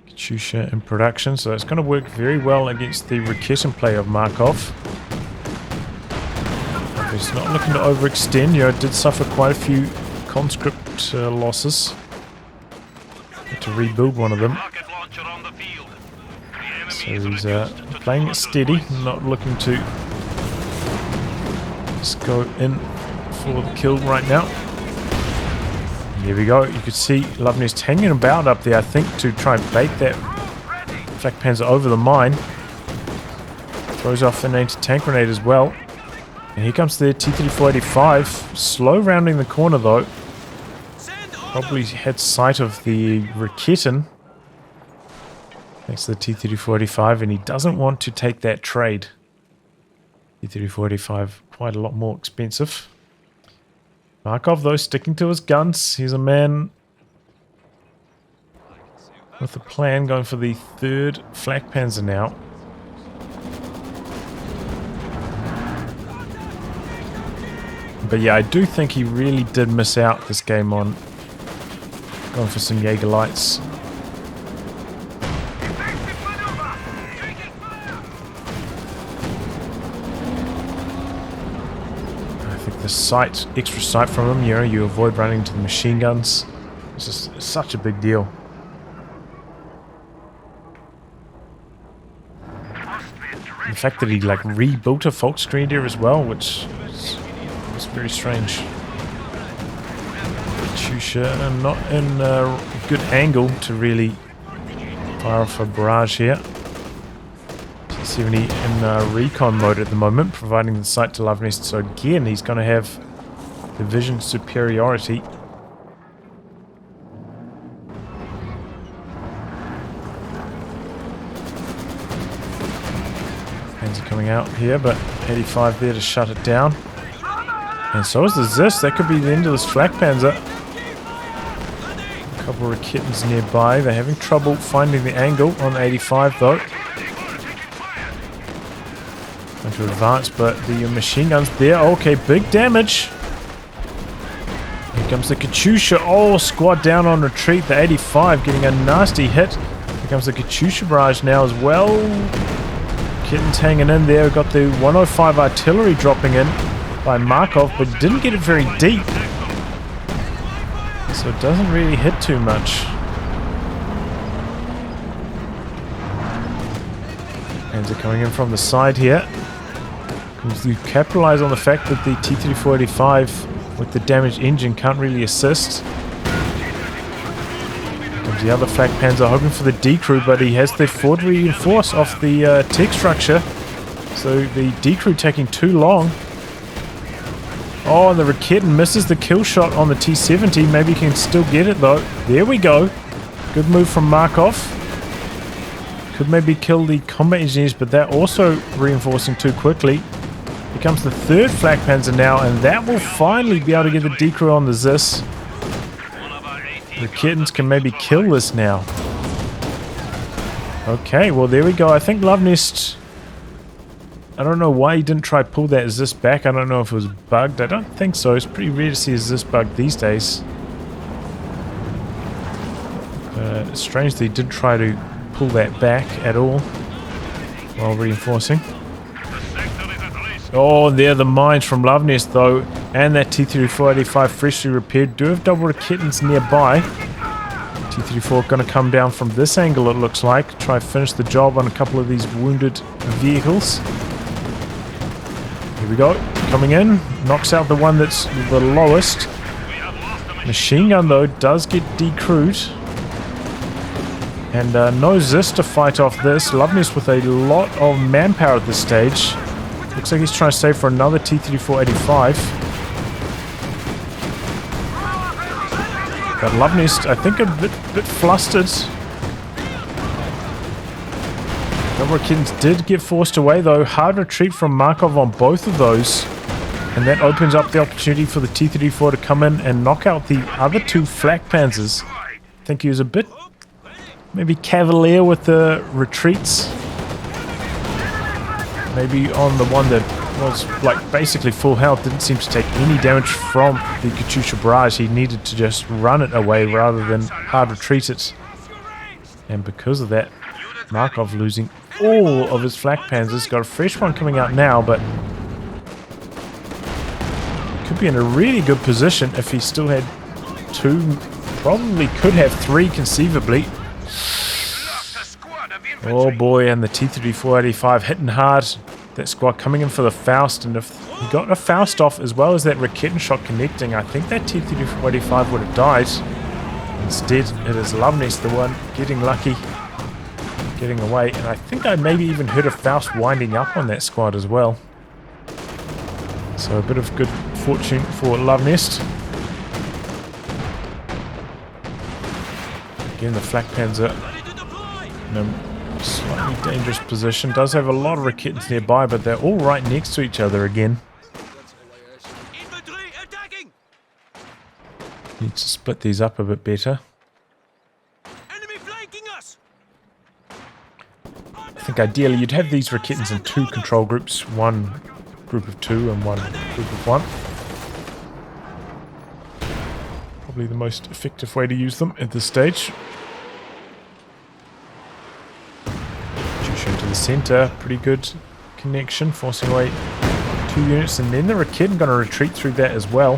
Katyusha in production, so it's going to work very well against the Raketen play of Markov. He's not looking to overextend. You know, did suffer quite a few conscript losses. Had to rebuild one of them. So he's playing it steady, not looking to just go in for the kill right now. There we go. You could see Luvnest hanging about up there, I think, to try and bait that Flak Panzer over the mine. Throws off an anti-tank grenade as well. And here comes the T-3485. Slow rounding the corner, though. Probably had sight of the Raketen thanks to the T-3485, and he doesn't want to take that trade. T-3485 quite a lot more expensive. Markov, though, sticking to his guns. He's a man with a plan, going for the third Flak Panzer now. But yeah, I do think he really did miss out this game on going for some Jaeger lights. The sight, extra sight from him, you know, you avoid running into the machine guns. It's just such a big deal. And the fact that he like rebuilt a Volksgrenadier as well, which was very strange. Katyusha not in a good angle to really fire off a barrage here. 70 in recon mode at the moment, providing the sight to Luvnest. So again, he's going to have the vision superiority. Panzer coming out here, but 85 there to shut it down. And so is the Zis. That could be the end of this Flak Panzer. A couple of Raketens nearby. They're having trouble finding the angle on 85 though. To advance, but the machine gun's there. Okay, big damage. Here comes the Katyusha. Oh, squad down on retreat. The 85 getting a nasty hit. Here comes the Katyusha barrage now as well. Kitten's hanging in there. We've got the 105 artillery dropping in by Markov, but didn't get it very deep. So it doesn't really hit too much. Panzer coming in from the side here. You capitalize on the fact that the T-3485 with the damaged engine can't really assist. Here comes the other Flak Panzer hoping for the decrew, but he has the forward reinforce off the tech structure. So the decrew taking too long. Oh, and the Raketen misses the kill shot on the T-70. Maybe he can still get it though. There we go. Good move from Markov. Could maybe kill the combat engineers, but they're also reinforcing too quickly. Here comes the third Flak Panzer now, and that will finally be able to get the decrew on the Zis. The Kittens can maybe kill this now. Okay, well there we go. I think Luvnest, I don't know why he didn't try to pull that Zis back. I don't know if it was bugged. I don't think so. It's pretty rare to see a Zis bug these days. But it's strange that he did try to pull that back at all while reinforcing. Oh, there the mines from Luvnest though, and that T-34-85 freshly repaired do have double kittens nearby. T-34 going to come down from this angle, it looks like. Try to finish the job on a couple of these wounded vehicles. Here we go. Coming in. Knocks out the one that's the lowest. Machine gun, though, does get decrewed. And no Zis to fight off this. Luvnest with a lot of manpower at this stage. Looks like he's trying to save for another T-34-85. But Luvnest, I think, a bit flustered. Kittens did get forced away, though. Hard retreat from Markov on both of those. And that opens up the opportunity for the T-34 to come in and knock out the other two flak panzers. I think he was a bit, maybe cavalier with the retreats. Maybe on the one that was like basically full health, didn't seem to take any damage from the Katyusha barrage. He needed to just run it away rather than hard retreat it. And because of that, Markov losing all of his flak panzers. Got a fresh one coming out now, but could be in a really good position if he still had two. Probably could have three conceivably. Oh boy, and the T-34-85 hitting hard. That squad coming in for the Faust, and if he got a Faust off as well as that Raketen shot connecting, I think that T-34-85 would have died. Instead, it is Luvnest, the one getting lucky, getting away, and I think I maybe even heard a Faust winding up on that squad as well. So a bit of good fortune for Luvnest. Again, the flak panzer in a slightly dangerous position. Does have a lot of Raketens nearby, but they're all right next to each other again. Need to split these up a bit better. I think ideally you'd have these Raketens in two control groups, one group of two and one group of one. Probably the most effective way to use them at this stage. Into the center, pretty good connection, forcing away two units, and then the Raketen going to retreat through that as well.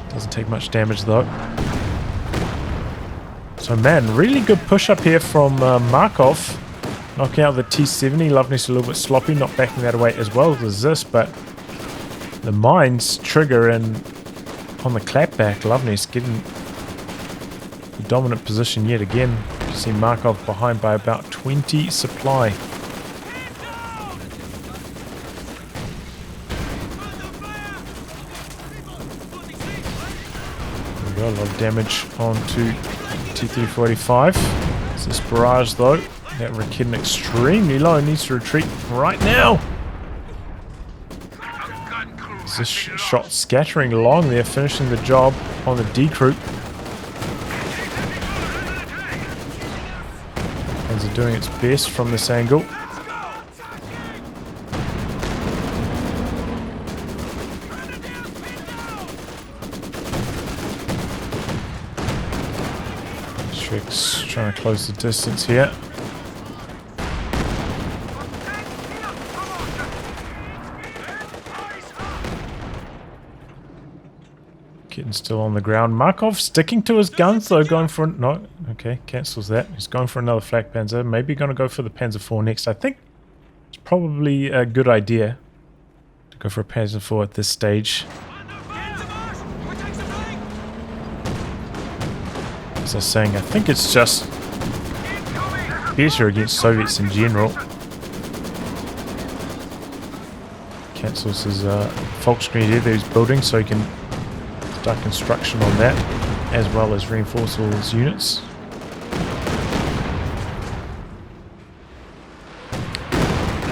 Doesn't take much damage though. So man, really good push up here from Markov, knocking out the T-70. Luvnest a little bit sloppy, not backing that away as well as this, but the mines trigger, and on the clapback, Luvnest getting the dominant position yet again. See Markov behind by about 20 supply. There we go, a lot of damage onto T-34-85. It's this barrage though. That Raketen extremely low, needs to retreat right now. Is this shot scattering along there, finishing the job on the decrew. Are doing its best from this angle. Shrek's trying to close the distance here. Getting still on the ground. Markov sticking to his guns though, going for no. Okay, cancels that. He's going for another flak panzer. Maybe going to go for the Panzer IV next. I think it's probably a good idea to go for a Panzer IV at this stage. As I was saying, I think it's just better against Soviets in general. Cancels his Volksgrenadier that he's building, so he can start construction on that, as well as reinforce all his units.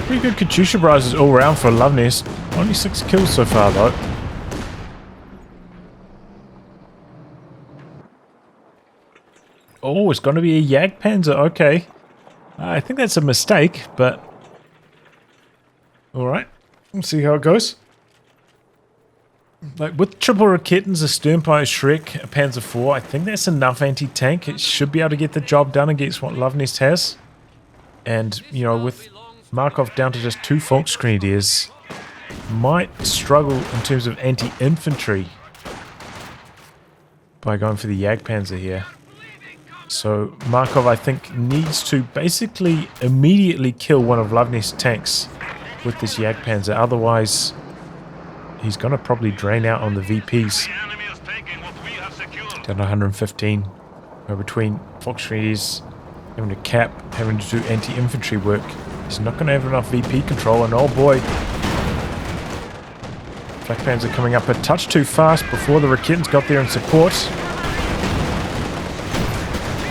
Pretty good Katyusha barrages all around for Luvnest. Only 6 kills so far though. Oh, it's going to be a Jagdpanzer. Okay. I think that's a mistake, but alright. We'll see how it goes. Like with triple Raketens, a Sternpire, Shrek, a Panzer IV, I think that's enough anti-tank. It should be able to get the job done against what Luvnest has. And, you know, with Markov down to just 2 Volksgrenadiers, might struggle in terms of anti-infantry by going for the Jagdpanzer here. So Markov, I think, needs to basically immediately kill one of Luvnest's tanks with this Jagdpanzer. Otherwise, he's going to probably drain out on the VPs. Down to 115. Between Volksgrenadiers having to cap, having to do anti-infantry work, he's not going to have enough VP control. And oh boy, Flak Panzer coming up a touch too fast before the Raketens got there in support.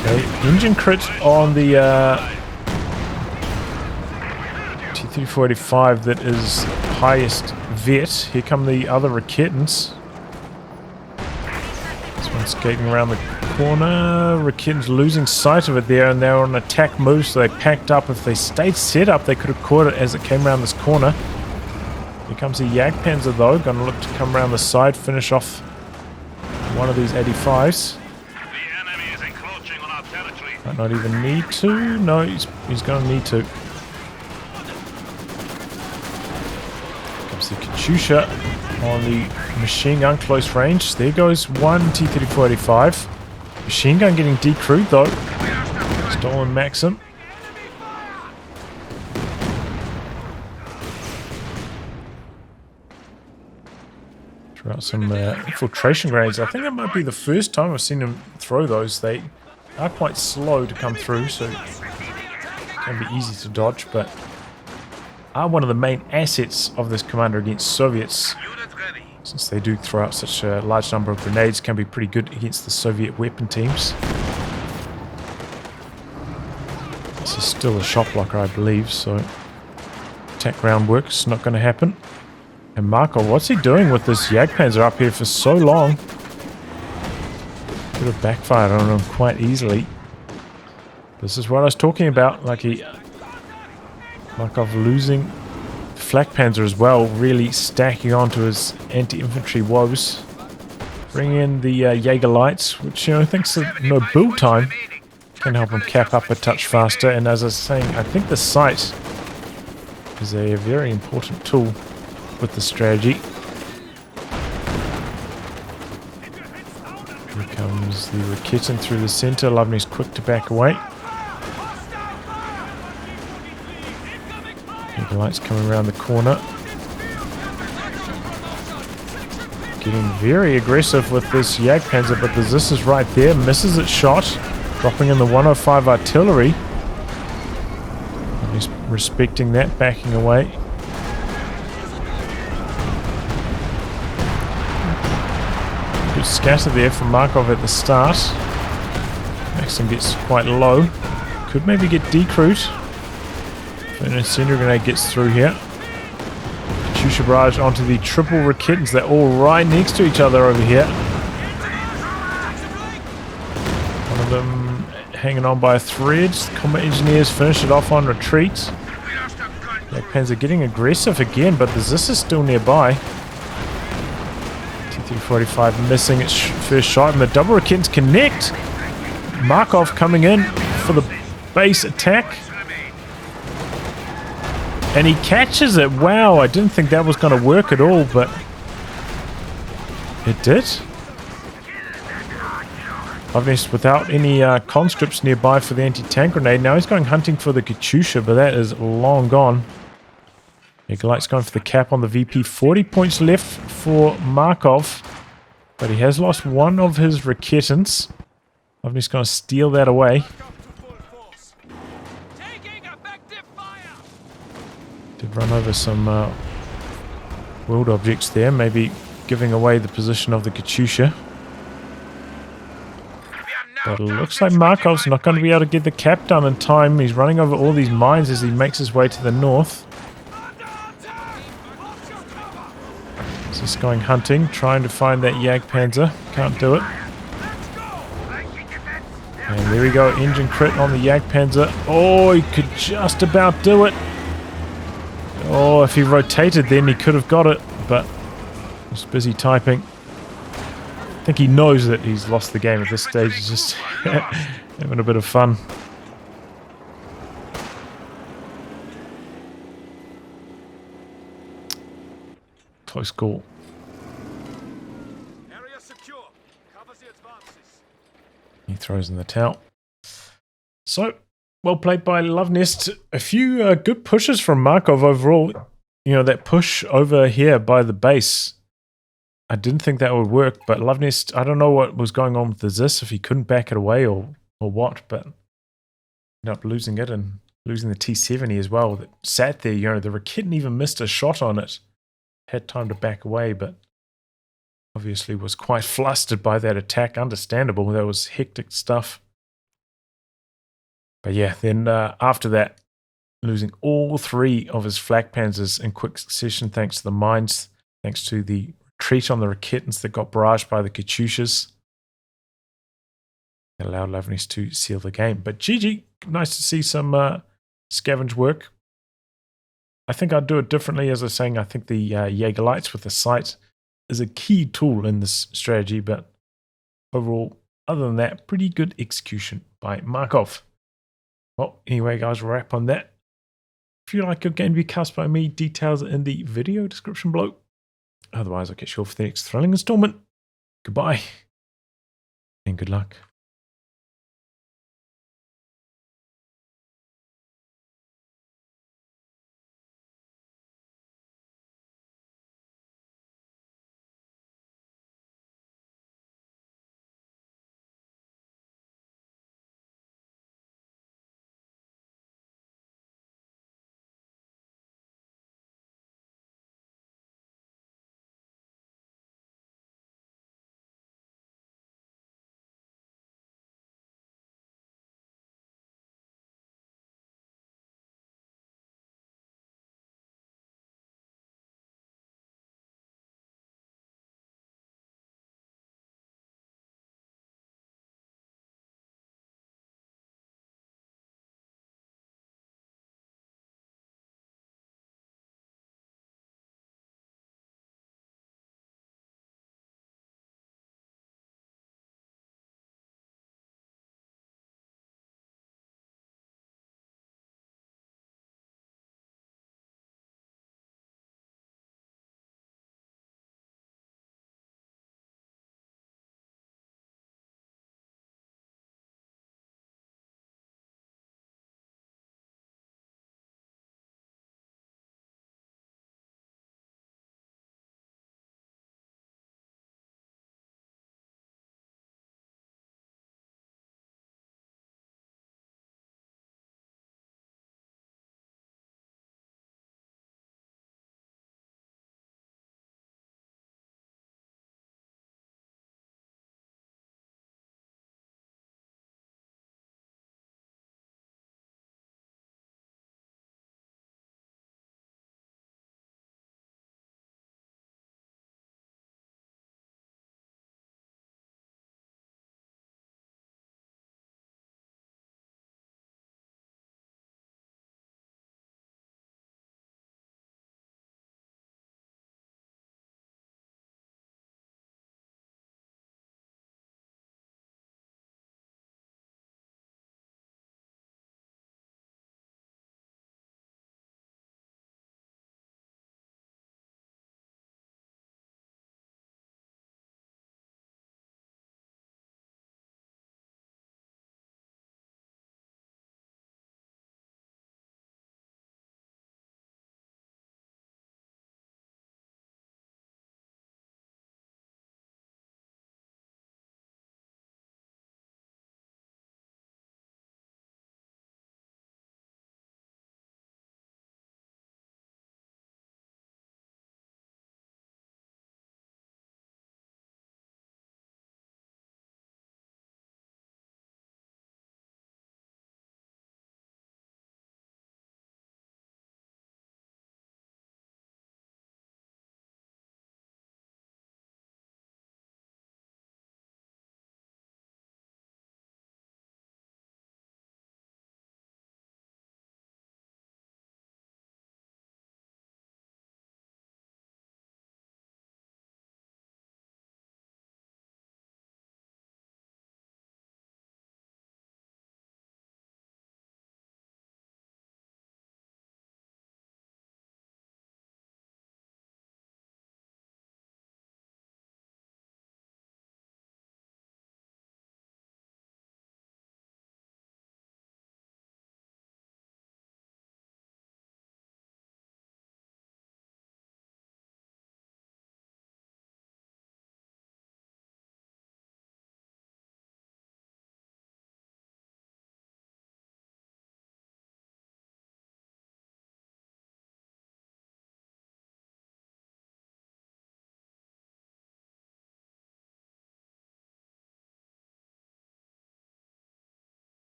Okay, engine crit on the T-3485 that is highest vet. Here come the other Raketens. This one's skating around the corner. Raketens losing sight of it there, and they're on an attack move, so they packed up. If they stayed set up, they could have caught it as it came around this corner. Here comes the Jagdpanzer though, gonna look to come around the side, finish off one of these 85s. Might not even need to. No, he's going to need to. Comes the Katyusha on the machine gun close range. There goes one T-3485. Machine gun getting decrewed though. Stolen Maxim. Throw out some infiltration grenades. I think that might be the first time I've seen him throw those. They are quite slow to come through, so it can be easy to dodge, but are one of the main assets of this commander against Soviets, since they do throw out such a large number of grenades. Can be pretty good against the Soviet weapon teams. This is still a shot blocker, I believe, so attack ground work's not going to happen. And Markov, what's he doing with this Jagdpanzer up here for so long? Could have backfired on him quite easily. This is what I was talking about, like Markov losing Flak Panzer as well, really stacking onto his anti-infantry woes. Bring in the Jaeger Lights, which, you know, thanks to no build time, can help him cap up a touch faster. And as I was saying, I think the sight is a very important tool with the strategy. Here comes the Raketen through the center. Luvnest quick to back away. The lights coming around the corner. Getting very aggressive with this Jagdpanzer, but the Zis is right there. Misses its shot. Dropping in the 105 artillery. He's respecting that, backing away. Good scatter there from Markov at the start. Maxim gets quite low. Could maybe get decrewed. An incendiary grenade gets through here. Katyusha barrage onto the triple Raketens. They're all right next to each other over here. One of them hanging on by a thread. Combat engineers finish it off on retreat. Jagdpanzer getting aggressive again, but the Zis is still nearby. T-345 missing its first shot, and the double Raketens connect. Markov coming in for the base attack. And he catches it. Wow, I didn't think that was going to work at all, but it did. Luvnest without any conscripts nearby for the anti-tank grenade. Now he's going hunting for the Katyusha, but that is long gone. Nikolai's going for the cap on the VP. 40 points left for Markov, but he has lost one of his Raketens. Luvnest's going to steal that away. Did run over some world objects there, maybe giving away the position of the Katyusha. But it looks like Markov's not going to be able to get the cap done in time. He's running over all these mines as he makes his way to the north. He's just going hunting, trying to find that Jagdpanzer. Can't do it. And there we go, engine crit on the Jagdpanzer. Oh, he could just about do it. Oh, if he rotated then he could have got it, but Just busy typing. I think he knows that he's lost the game at this stage. He's just having a bit of fun. Close call. Area secure. Cover the advances. He throws in the towel. So, well played by Luvnest. A few good pushes from Markov overall. You know, that push over here by the base. I didn't think that would work, but Luvnest, I don't know what was going on with the Zis, if he couldn't back it away or what, but ended up losing it and losing the T70 as well. That sat there, you know, the Rakitten even missed a shot on it. Had time to back away, but obviously was quite flustered by that attack. Understandable, that was hectic stuff. But yeah, then after that, losing all 3 of his flak panzers in quick succession thanks to the mines, thanks to the retreat on the Rakittens that got barraged by the Katyushas. That allowed Luvnest to seal the game. But GG, nice to see some scavenge work. I think I'd do it differently. As I was saying, I think the Jaegerlights with the sight is a key tool in this strategy, but overall, other than that, pretty good execution by Markov. Well, anyway, guys, wrap on that. If you like your game to be cast by me, details are in the video description below. Otherwise, I'll catch you all for the next thrilling installment. Goodbye, and good luck.